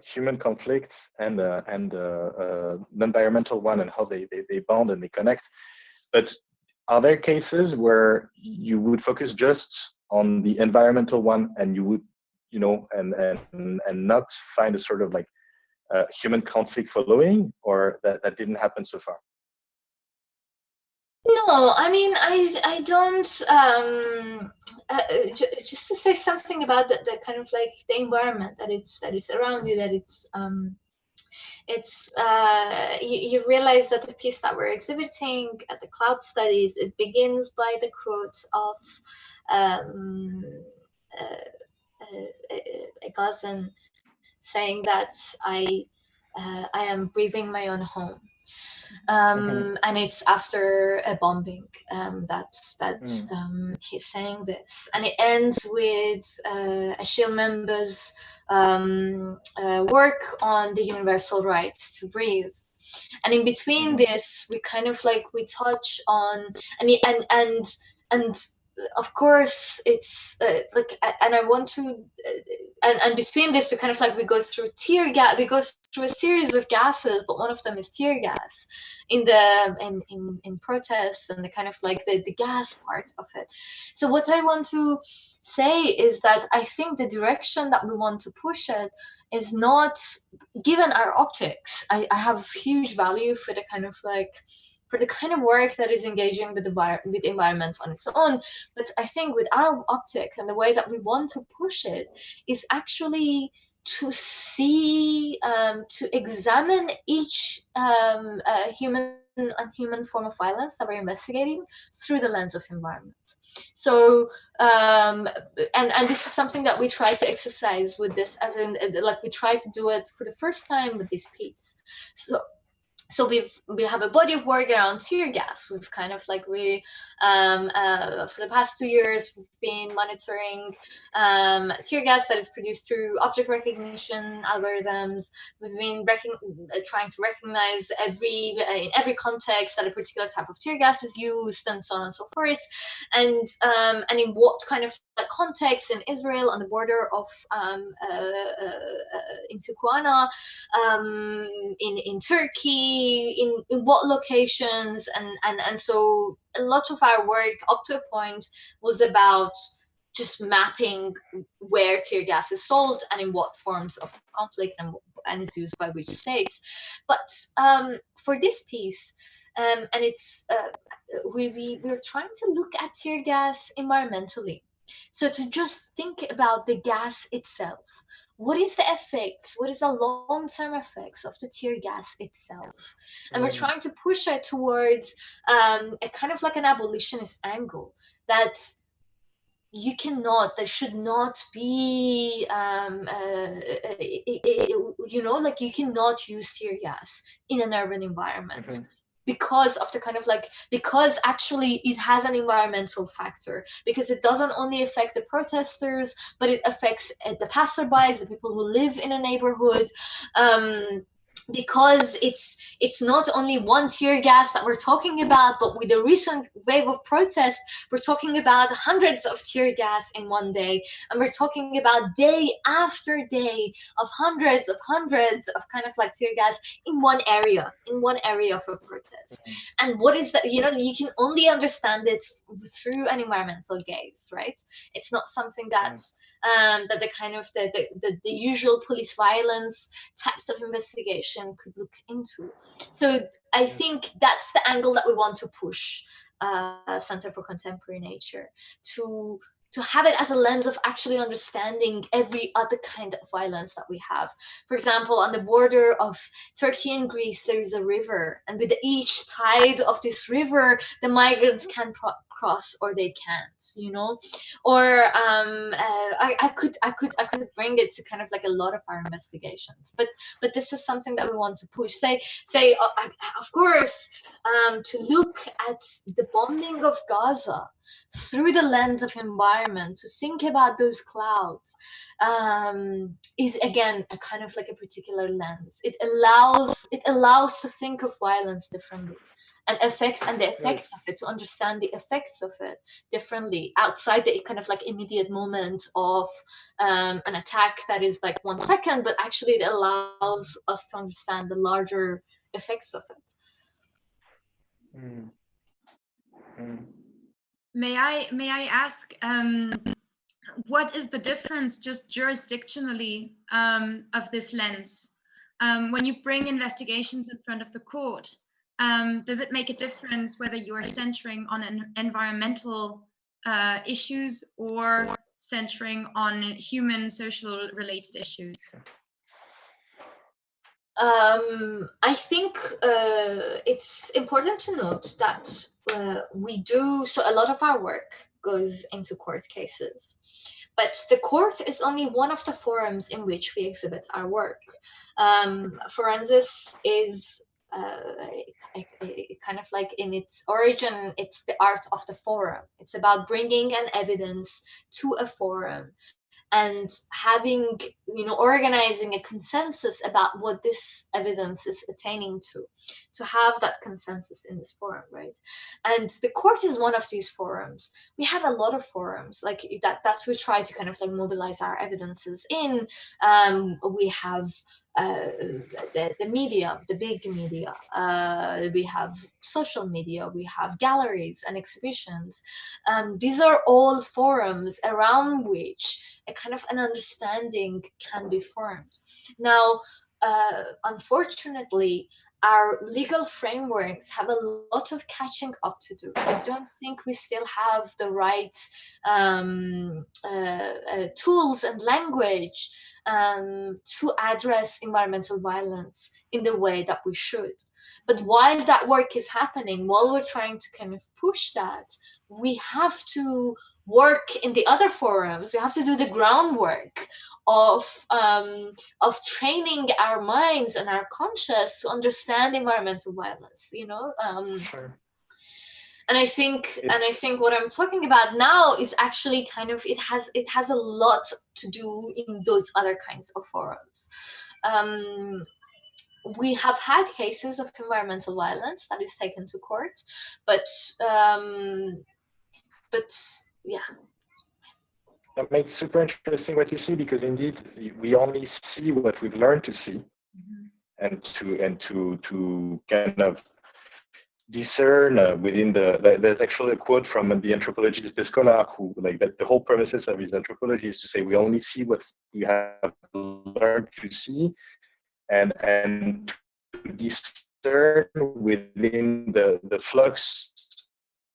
human conflicts and the environmental one, and how they bond and they connect. But are there cases where you would focus just on the environmental one, and you would, you know, and not find a sort of like human conflict following, or that didn't happen so far? No, I mean, I don't, just to say something about the kind of like the environment that is around you, that you realize that the piece that we're exhibiting at the Cloud Studies, it begins by the quote of a cousin saying that I am breathing my own home. And it's after a bombing he's saying this, and it ends with a SHIELD member's work on the universal right to breathe. And in between this, we kind of like, we touch on, and of course it's like, and I want to, and between this, we kind of like, we go through tear gas, we go through a series of gases, but one of them is tear gas in Proteste, and the kind of like the gas part of it. So what I want to say is that I think the direction that we want to push it is not, given our optics, I have huge value for the kind of like, for the kind of work that is engaging with the environment on its own. But I think with our optics and the way that we want to push it is actually to see, to examine each human form of violence that we're investigating through the lens of environment. So, and this is something that we try to exercise with this, as in, like, we try to do it for the first time with this piece. So we have a body of work around tear gas. We've kind of like, for the past 2 years, we've been monitoring tear gas that is produced through object recognition algorithms. We've been trying to recognize in every context that a particular type of tear gas is used, and so on and so forth. And in what kind of context in Israel, on the border of in Tijuana, in Turkey, in what locations, and so a lot of our work up to a point was about just mapping where tear gas is sold and in what forms of conflict and is used by which states. But for this piece, And it's we're trying to look at tear gas environmentally. So to just think about the gas itself, what is the effects? What is the long-term effects of the tear gas itself? And we're trying to push it towards a kind of like an abolitionist angle, that you cannot, there should not be, you know, like you cannot use tear gas in an urban environment. Because of the kind of like, because actually it has an environmental factor, because it doesn't only affect the protesters, but it affects the passerbys, the people who live in a neighborhood. Because it's not only one tear gas that we're talking about, but with the recent wave of protest, we're talking about hundreds of tear gas in one day, and we're talking about day after day of hundreds of kind of like tear gas in one area of a protest. And what is that? You know, you can only understand it through an environmental gaze, right? It's not something that that the kind of the usual police violence types of investigation could look into. So I think that's the angle that we want to push Center for Contemporary Nature, to have it as a lens of actually understanding every other kind of violence that we have. For example, on the border of Turkey and Greece, there is a river, and with each tide of this river, the migrants can cross or they can't, you know. Or I could bring it to kind of like a lot of our investigations, but this is something that we want to push. Say of course, to look at the bombing of Gaza through the lens of environment, to think about those clouds, is again a kind of like a particular lens. It allows to think of violence differently, and the effects of it, to understand the effects of it differently outside the kind of like immediate moment of an attack that is like 1 second, but actually it allows us to understand the larger effects of it. May I ask, what is the difference just jurisdictionally of this lens? When you bring investigations in front of the court, does it make a difference whether you are centering on environmental issues or centering on human social related issues? I think it's important to note that we do, so a lot of our work goes into court cases, but the court is only one of the forums in which we exhibit our work. Forensics is kind of like, in its origin, it's the art of the forum. It's about bringing an evidence to a forum and having, you know, organizing a consensus about what this evidence is attaining to have that consensus in this forum, right? And the court is one of these forums. We have a lot of forums like that's we try to kind of like mobilize our evidences in. We have the media, the big media, we have social media, we have galleries and exhibitions. These are all forums around which a kind of an understanding can be formed. Now, unfortunately, our legal frameworks have a lot of catching up to do. I don't think we still have the right tools and language to address environmental violence in the way that we should. But while that work is happening, while we're trying to kind of push that, we have to work in the other forums. We have to do the groundwork of training our minds and our conscious to understand environmental violence, you know. Sure. And I think what I'm talking about now is actually kind of, it has a lot to do in those other kinds of forums. We have had cases of environmental violence that is taken to court, but yeah. That makes super interesting what you see, because indeed we only see what we've learned to see, and to kind of discern within there's actually a quote from the anthropologist Descola, who, like, that the whole premises of his anthropology is to say we only see what we have learned to see, and to discern within the flux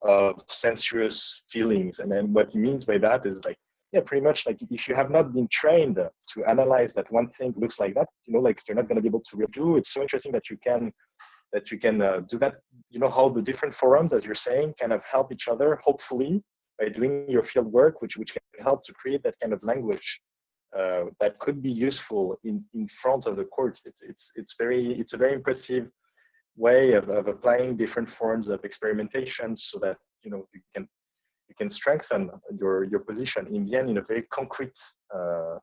of sensuous feelings. And then what he means by that is like, yeah, pretty much like if you have not been trained to analyze that one thing looks like that, you know, like you're not going to be able to do. It's so interesting that you can do that. You know, how the different forums, as you're saying, kind of help each other, hopefully, by doing your field work, which can help to create that kind of language that could be useful in front of the court. It's a very impressive way of applying different forms of experimentation, so that, you know, you can strengthen your position in the end in a very concrete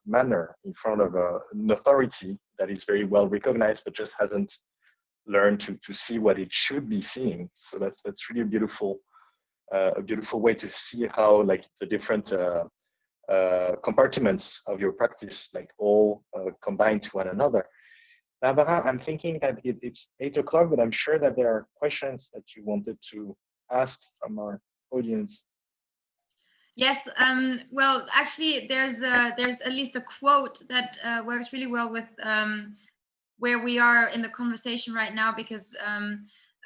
manner in front of an authority that is very well recognized but just hasn't learned to see what it should be seeing. So that's really a beautiful way to see how like the different compartments of your practice like all combine to one another. Barbara, I'm thinking that it's 8 o'clock, but I'm sure that there are questions that you wanted to ask from our audience. Yes, well, actually, there's at least a quote that works really well with where we are in the conversation right now, because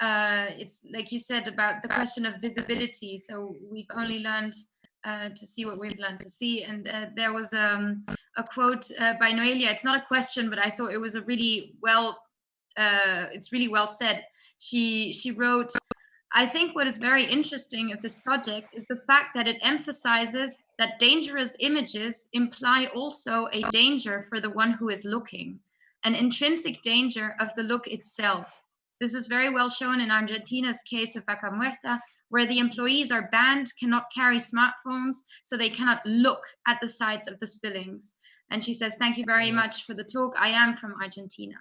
it's like you said about the question of visibility. So we've only learned to see what we've learned to see, and there was a quote by Noelia. It's not a question, but I thought it was a really well. It's really well said. She wrote, I think what is very interesting of this project is the fact that it emphasizes that dangerous images imply also a danger for the one who is looking, an intrinsic danger of the look itself. This is very well shown in Argentina's case of Vaca Muerta, where the employees are banned, cannot carry smartphones, so they cannot look at the sites of the spillings. And she says, thank you very much for the talk. I am from Argentina.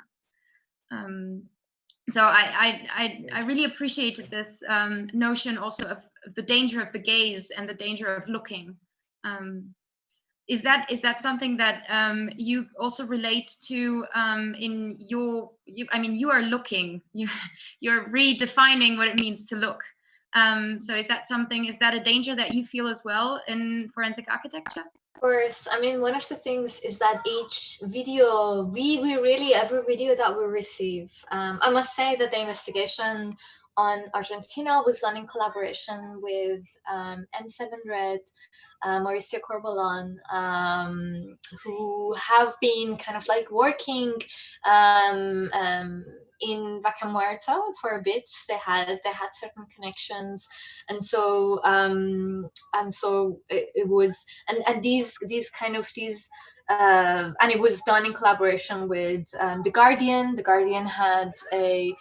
So I really appreciated this notion also of the danger of the gaze and the danger of looking. Is that something that you also relate to in your? I mean, you are looking. You're redefining what it means to look. So is that a danger that you feel as well in forensic architecture? Of course. I mean, one of the things is that each video, we really, every video that we receive, I must say that the investigation on Argentina was done in collaboration with M7 Red, Mauricio Corbalon, who have been kind of like working in Vaca Muerta for a bit. They had certain connections, and so it was, and these and it was done in collaboration with The Guardian. The Guardian had a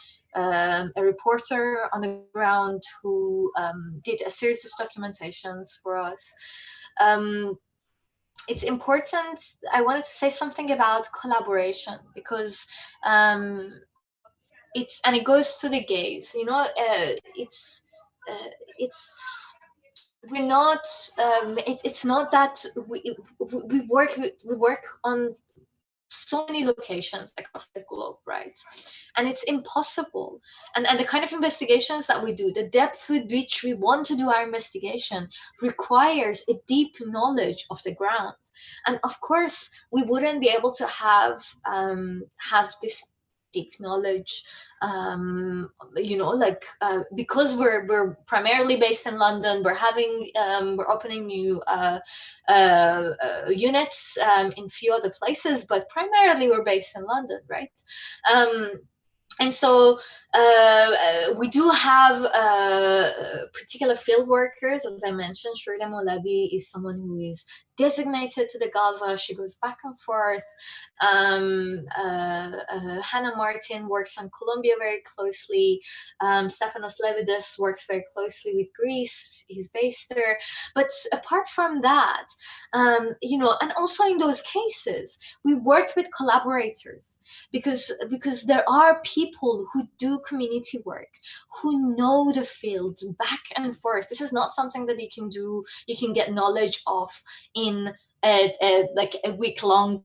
reporter on the ground who did a series of documentations for us. It's important. I wanted to say something about collaboration, because it goes to the gaze. You know, we're not. It's not that we work on so many locations across the globe, right? And it's impossible. And the kind of investigations that we do, the depths with which we want to do our investigation requires a deep knowledge of the ground. And of course, we wouldn't be able to have this deep knowledge, you know, like because we're primarily based in London. We're opening new units in few other places, but primarily we're based in London, right? And so we do have particular field workers, as I mentioned. Shirley Molebi is someone who is designated to the Gaza. She goes back and forth. Hannah Martin works on Colombia very closely. Stefanos Levidas works very closely with Greece. He's based there. But apart from that, you know, and also in those cases, we work with collaborators, because there are people who do community work, who know the field back and forth. This is not something that you can get knowledge of in like a week-long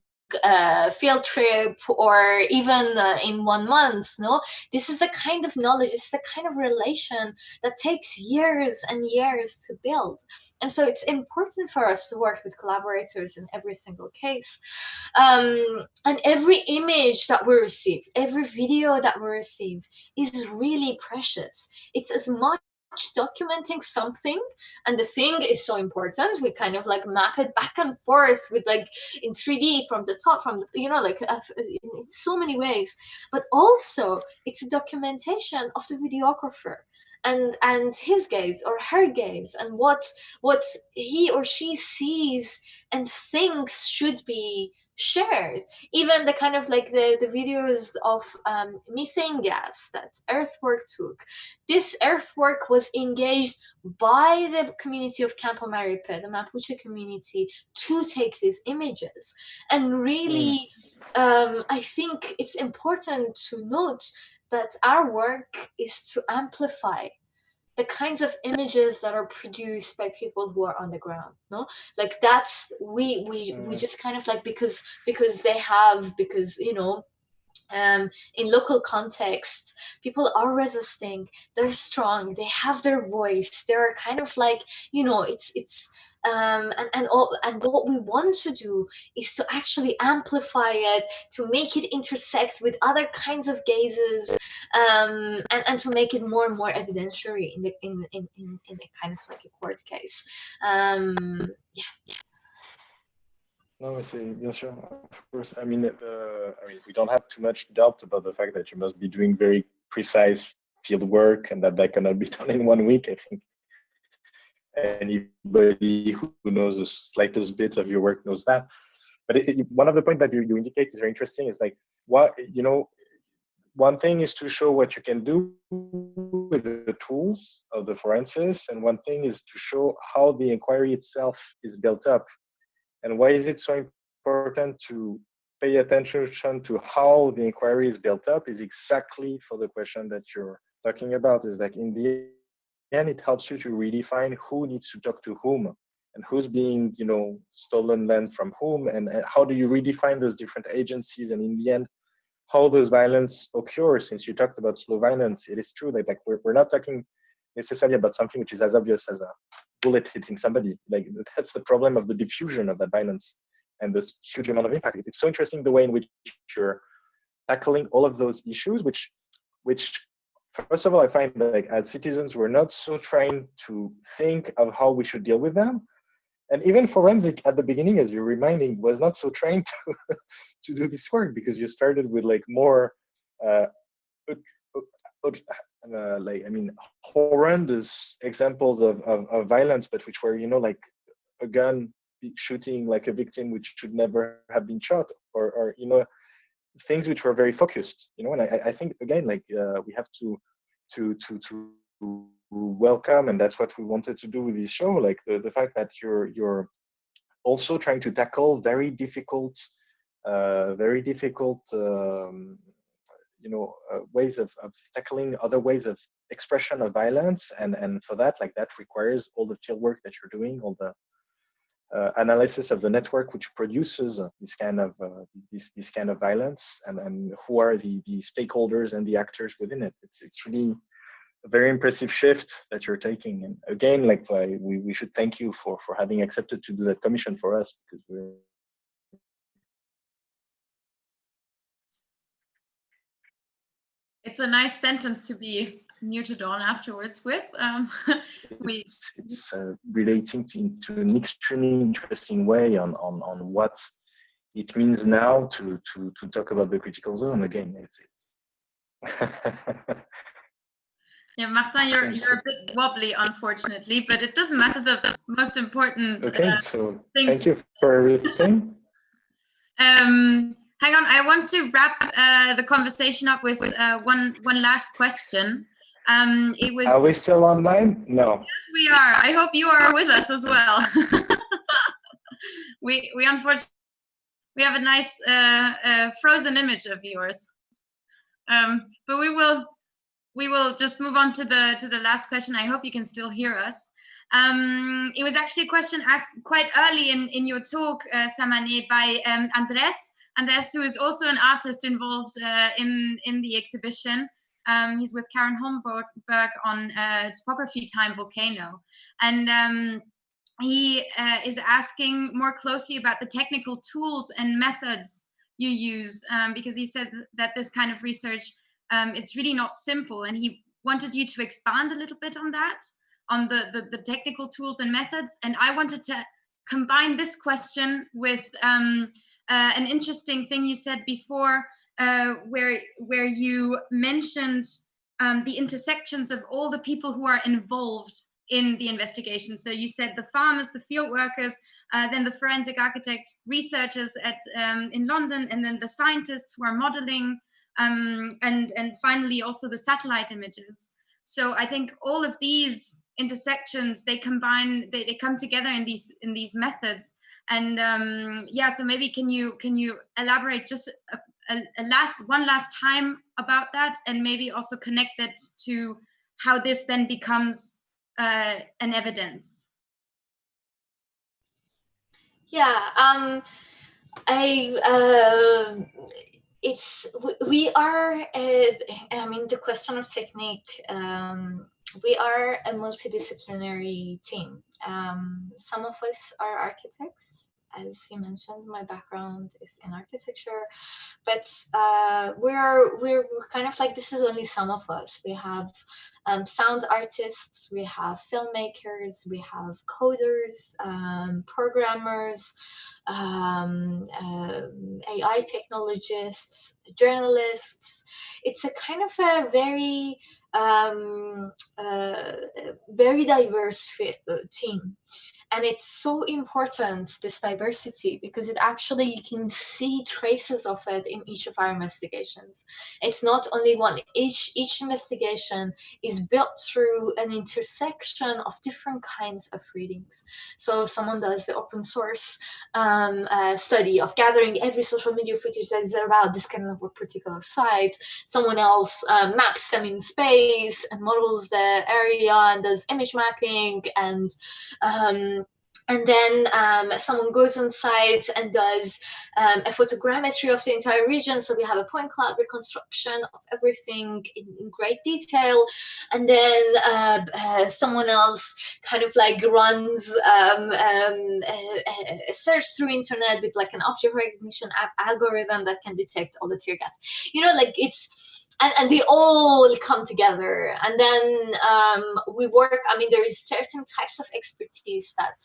field trip or even in 1 month. No, this is the kind of knowledge, this is the kind of relation that takes years and years to build. And so it's important for us to work with collaborators in every single case. And every image that we receive, every video that we receive is really precious. It's as much documenting something, and the thing is so important, we kind of like map it back and forth with like in 3D from the top, from you know, like in so many ways, but also it's a documentation of the videographer and his gaze or her gaze, and what he or she sees and thinks should be shared. Even the kind of like the videos of methane gas that earthwork took. This earthwork was engaged by the community of Campo Maripe, the Mapuche community, to take these images. And really, I think it's important to note that our work is to amplify the kinds of images that are produced by people who are on the ground. No, like that's we just kind of like because you know, in local context, people are resisting, they're strong, they have their voice, they're kind of like, you know, it's and what we want to do is to actually amplify it, to make it intersect with other kinds of gazes, and to make it more and more evidentiary in a kind of like a court case. Yeah. No, c'est bien sûr, of course. I mean, we don't have too much doubt about the fact that you must be doing very precise field work, and that cannot be done in 1 week. I think anybody who knows the slightest bit of your work knows that. But one of the points that you indicate is very interesting. Is like, what, you know, one thing is to show what you can do with the tools of the forensics, and one thing is to show how the inquiry itself is built up. And why is it so important to pay attention to how the inquiry is built up is exactly for the question that you're talking about. Is like, in the end, it helps you to redefine who needs to talk to whom, and who's being, you know, stolen land from whom, and how do you redefine those different agencies, and in the end, how those violence occur. Since you talked about slow violence, it is true that like we're not talking necessarily about something which is as obvious as a bullet hitting somebody. Like, that's the problem of the diffusion of that violence and this huge amount of impact. It's so interesting the way in which you're tackling all of those issues, which first of all, I find that, like, as citizens, we're not so trying to think of how we should deal with them. And even forensic at the beginning, as you're reminding, was not so trained to do this work, because you started with like more like, I mean, horrendous examples of violence, but which were, you know, like a gun shooting like a victim which should never have been shot, or you know, things which were very focused, you know. And I think, again, like we have to welcome, and that's what we wanted to do with this show, like the fact that you're also trying to tackle very difficult you know, ways of tackling other ways of expression of violence, and for that, like, that requires all the field work that you're doing, all the analysis of the network which produces this kind of violence, and who are the stakeholders and the actors within it. It's really a very impressive shift that you're taking. And again, like, we should thank you for having accepted to do that commission for us, because we're It's a nice sentence to be muted on afterwards with. It's relating to an extremely interesting way on what it means now to talk about the critical zone again. It's Yeah, Martin, you're a bit wobbly, unfortunately, but it doesn't matter. The most important so things. Thank you for everything. Hang on, I want to wrap the conversation up with one last question. It was. Are we still online? No. Yes, we are. I hope you are with us as well. we unfortunately have a nice frozen image of yours, but we will just move on to the last question. I hope you can still hear us. It was actually a question asked quite early in your talk, Samaneh, by Andres, Andres, who is also an artist involved in the exhibition. He's with Karen Holmberg on Topography Time Volcano. And he is asking more closely about the technical tools and methods you use, because he says that this kind of research, it's really not simple. And he wanted you to expand a little bit on that, on the technical tools and methods. And I wanted to combine this question with an interesting thing you said before, where you mentioned the intersections of all the people who are involved in the investigation. So you said the farmers, the field workers, then the forensic architect researchers in London, and then the scientists who are modeling, and finally also the satellite images. So I think all of these intersections, they combine, they come together in these methods. And yeah, so maybe can you elaborate just one last time about that, and maybe also connect that to how this then becomes an evidence? Yeah, we are, I mean, the question of technique, we are a multidisciplinary team. Some of us are architects. As you mentioned, my background is in architecture, but we're kind of like, this is only some of us. We have sound artists, we have filmmakers, we have coders, programmers, AI technologists, journalists. It's a kind of a very diverse team. And it's so important, this diversity, because it actually, you can see traces of it in each of our investigations. It's not only one. Each investigation is built through an intersection of different kinds of readings. So someone does the open source study of gathering every social media footage that is about this kind of a particular site. Someone else maps them in space and models the area and does image mapping, and then someone goes on site and does a photogrammetry of the entire region. So we have a point cloud reconstruction of everything in great detail. And then someone else kind of like runs a search through internet with like an object recognition algorithm that can detect all the tear gas. You know, like it's, and they all come together, and then we work. I mean, there is certain types of expertise that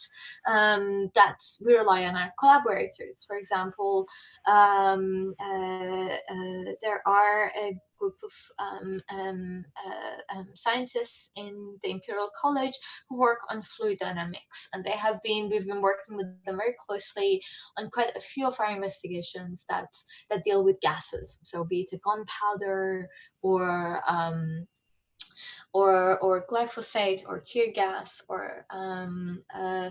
we rely on our collaborators. For example, there are a group of scientists in the Imperial College who work on fluid dynamics, and we've been working with them very closely on quite a few of our investigations that deal with gases. So be it a gunpowder or glyphosate or tear gas or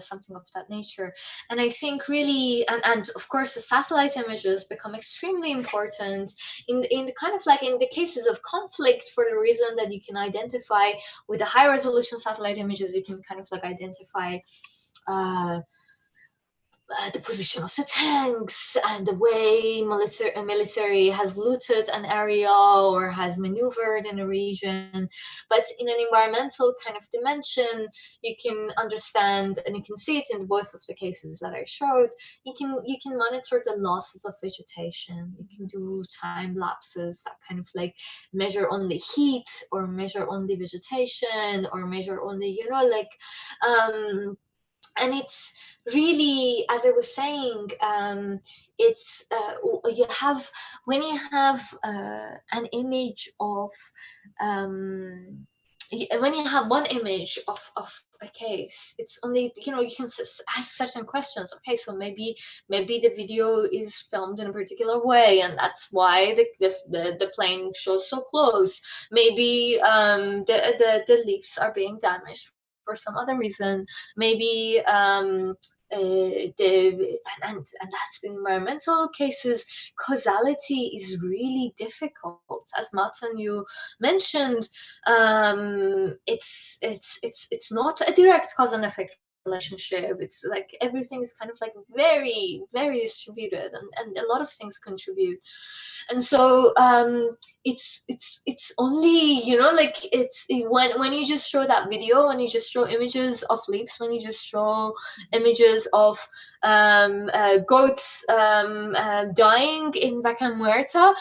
something of that nature. And I think really, and of course the satellite images become extremely important in the kind of like in the cases of conflict, for the reason that you can identify with the high resolution satellite images, you can kind of like identify the position of the tanks and the way military has looted an area or has maneuvered in a region. But in an environmental kind of dimension, you can understand, and you can see it in both of the cases that I showed, you can monitor the losses of vegetation. You can do time lapses that kind of like measure only heat or measure only vegetation or measure only, you know, like and it's really, as I was saying, it's you have, when you have an image of when you have one image of a case, it's only, you know, you can ask certain questions. Okay, so maybe the video is filmed in a particular way, and that's why the plane shows so close. Maybe the leaves are being damaged for some other reason. Maybe and that's in environmental cases, causality is really difficult. As Martin, you mentioned, it's not a direct cause and effect relationship. It's like everything is kind of like very, very distributed, and a lot of things contribute. And so it's only, you know, like it's when you just show that video, when you just show images of leaves, when you just show images of goats dying in Vaca Muerta,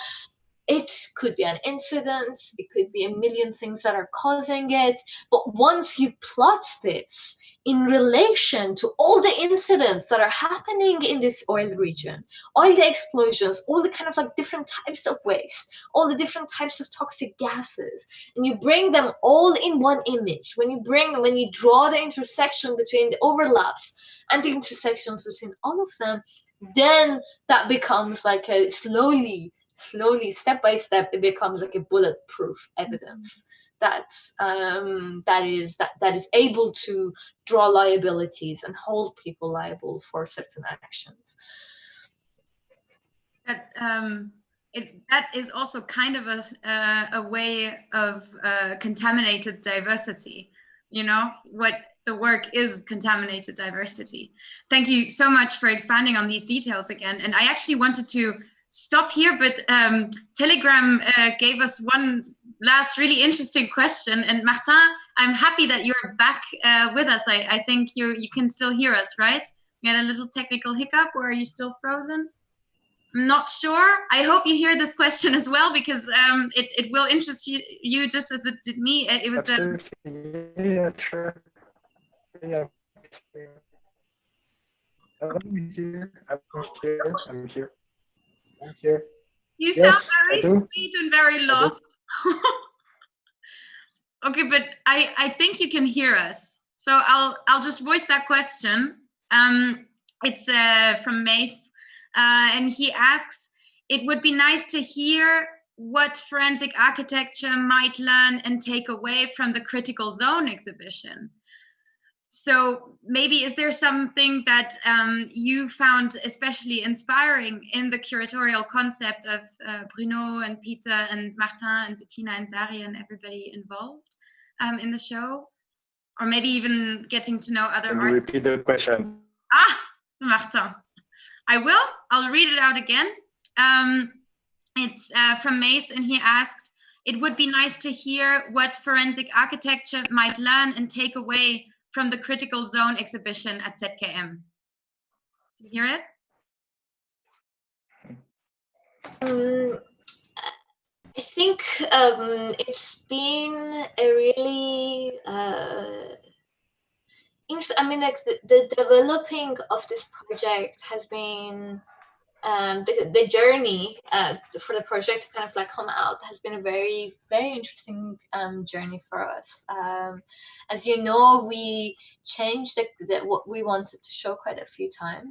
it could be an incident, it could be a million things that are causing it. But once you plot this in relation to all the incidents that are happening in this oil region, all the explosions, all the kind of like different types of waste, all the different types of toxic gases, and you bring them all in one image, when you draw the intersection between the overlaps and the intersections between all of them, then that becomes like a slowly, step by step, it becomes like a bulletproof evidence that is able to draw liabilities and hold people liable for certain actions. That is also kind of a way of contaminated diversity. You know, what the work is contaminated diversity. Thank you so much for expanding on these details again. And I actually wanted to stop here, but Telegram gave us one last really interesting question. And Martin, I'm happy that you're back with us. I think you can still hear us, right? We had a little technical hiccup, or are you still frozen? I'm not sure. I hope you hear this question as well, because it will interest you just as it did me. It was yeah, sure. Yeah. I'm here. I'm here. You sound very sweet and very lost. Okay, but I think you can hear us. So I'll just voice that question. It's from Mace, and he asks, it would be nice to hear what forensic architecture might learn and take away from the Critical Zone exhibition. So maybe is there something that you found especially inspiring in the curatorial concept of Bruno and Peter and Martin and Bettina and Daria and everybody involved in the show? Or maybe even getting to know other artists? Repeat the question. Martin. I'll read it out again. It's from Mace, and he asked, it would be nice to hear what forensic architecture might learn and take away from the Critical Zone exhibition at ZKM. Do you hear it? I think it's been a really interesting. I mean, like the developing of this project has been the journey for the project to kind of like come out has been a very, very interesting journey for us. As you know, we changed what we wanted to show quite a few times.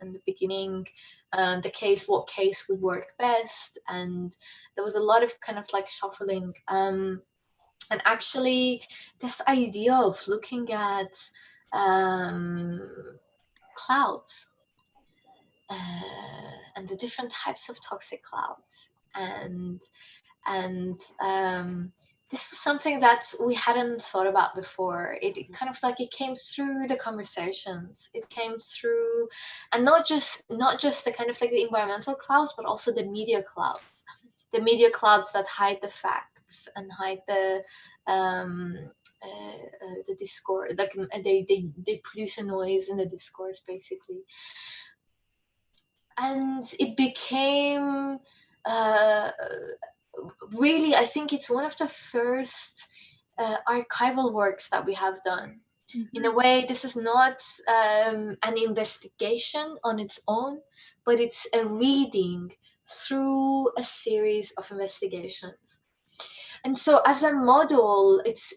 In the beginning, what case would work best, and there was a lot of kind of like shuffling. And actually, this idea of looking at clouds and the different types of toxic clouds, and this was something that we hadn't thought about before. It kind of like it came through the conversations. It came through, and not just the kind of like the environmental clouds, but also the media clouds that hide the facts and hide the discourse. Like they produce a noise in the discourse, basically. And it became really, I think it's one of the first archival works that we have done. Mm-hmm. In a way, this is not an investigation on its own, but it's a reading through a series of investigations. And so as a model, it's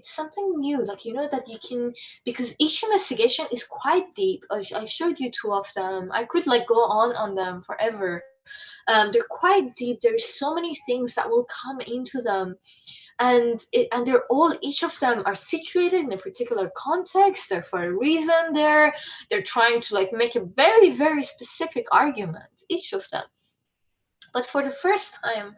something new, like, you know, that you can, because each investigation is quite deep. I showed you two of them. I could like go on them forever. They're quite deep. There is so many things that will come into them. And they're all, each of them are situated in a particular context. They're for a reason there. They're trying to like make a very, very specific argument, each of them. But for the first time,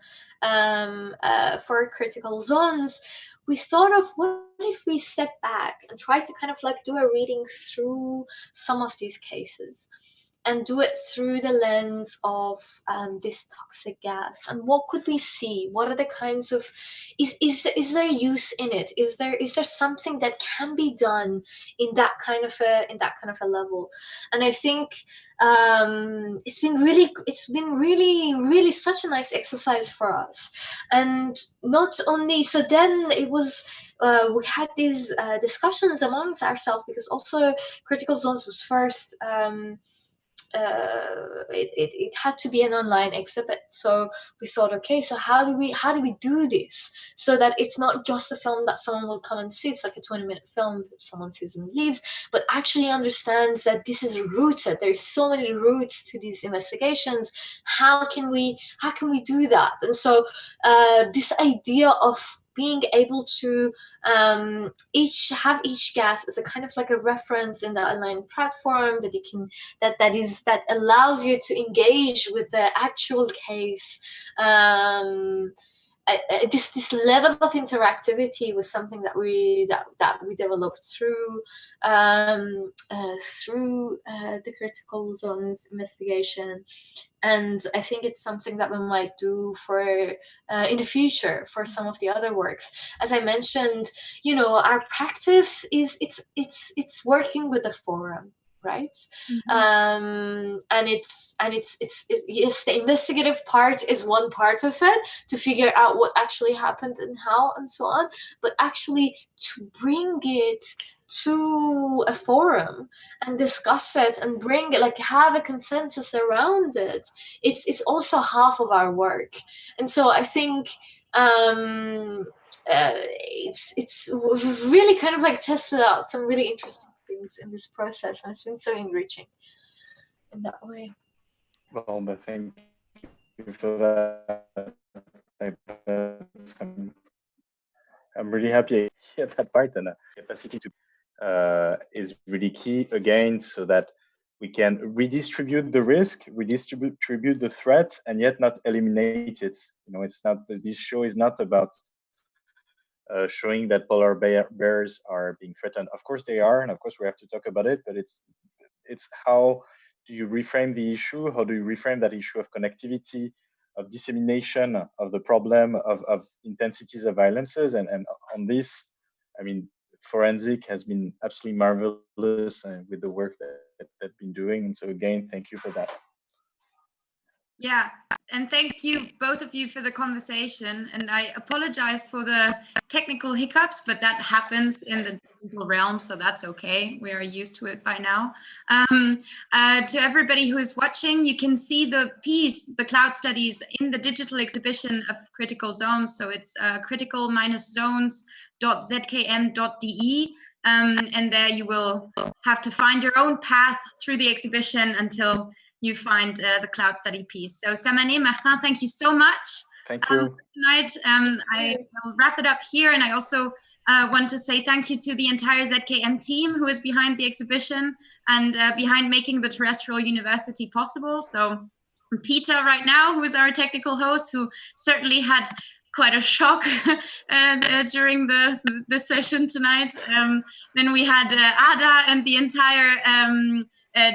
for critical zones, we thought of what if we step back and try to kind of like do a reading through some of these cases, and do it through the lens of this toxic gas, and what could we see? What are the kinds of is there use in it? Is there something that can be done in that kind of a level? And I think it's been really such a nice exercise for us. And not only so, then it was we had these discussions amongst ourselves, because also critical zones was first. It had to be an online exhibit, so we thought, okay, so how do we do this so that it's not just a film that someone will come and see, it's like a 20-minute film someone sees and leaves, but actually understands that this is rooted, there's so many roots to these investigations. How can we do that? And so this idea of being able to each gas as a kind of like a reference in the online platform that you can that allows you to engage with the actual case. This level of interactivity was something that we developed through the critical zones investigation, and I think it's something that we might do for in the future for some of the other works. As I mentioned, our practice is it's working with the forum, right? And it's yes, the investigative part is one part of it, to figure out what actually happened and how and so on, but actually to bring it to a forum and discuss it and bring it, like have a consensus around it, it's also half of our work. And so I think we've really kind of like tested out some really interesting things in this process, and it's been so enriching in that way. Well, but thank you for that. I'm really happy at that part, and capacity to is really key again, so that we can redistribute the risk, redistribute the threat, and yet not eliminate it. It's not, this show is not about showing that polar bears are being threatened. Of course they are, and of course we have to talk about it, but it's how do you reframe the issue? How do you reframe that issue of connectivity, of dissemination of the problem, of intensities of violences? And on this, I mean, Forensic has been absolutely marvelous with the work that they've been doing. And so again, thank you for that. Yeah, and thank you, both of you, for the conversation. And I apologize for the technical hiccups, but that happens in the digital realm, so that's okay. We are used to it by now. To everybody who is watching, you can see the piece, the cloud studies, in the digital exhibition of Critical Zones. So it's critical-zones.zkm.de. And there you will have to find your own path through the exhibition until you find the cloud study piece. So Samaneh, Martin, thank you so much. Thank you. Tonight, I will wrap it up here, and I also want to say thank you to the entire ZKM team who is behind the exhibition and behind making the Terrestrial University possible. So Peter right now, who is our technical host, who certainly had quite a shock during the session tonight. Then we had Ada and the entire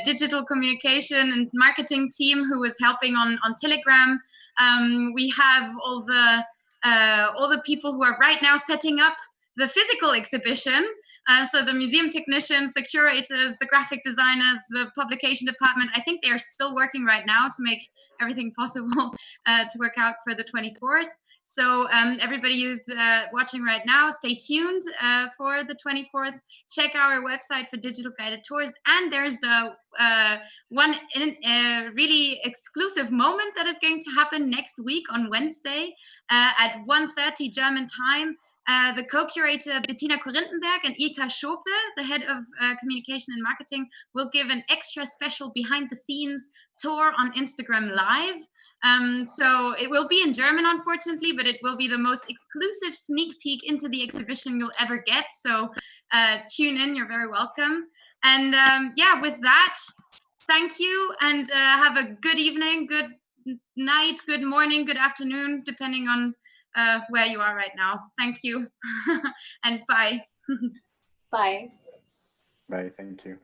digital communication and marketing team who was helping on Telegram. We have all the people who are right now setting up the physical exhibition. So the museum technicians, the curators, the graphic designers, the publication department, I think they are still working right now to make everything possible to work out for the 24th. So everybody who's watching right now, stay tuned for the 24th. Check our website for digital guided tours. And there's one really exclusive moment that is going to happen next week on Wednesday at 1:30 German time. The co-curator Bettina Korintenberg and Ilka Schope, the head of communication and marketing, will give an extra special behind-the-scenes tour on Instagram Live. So it will be in German, unfortunately, but it will be the most exclusive sneak peek into the exhibition you'll ever get. So tune in, you're very welcome. And yeah, with that, thank you, and have a good evening, good night, good morning, good afternoon, depending on where you are right now. Thank you, and bye. Bye. Bye, thank you.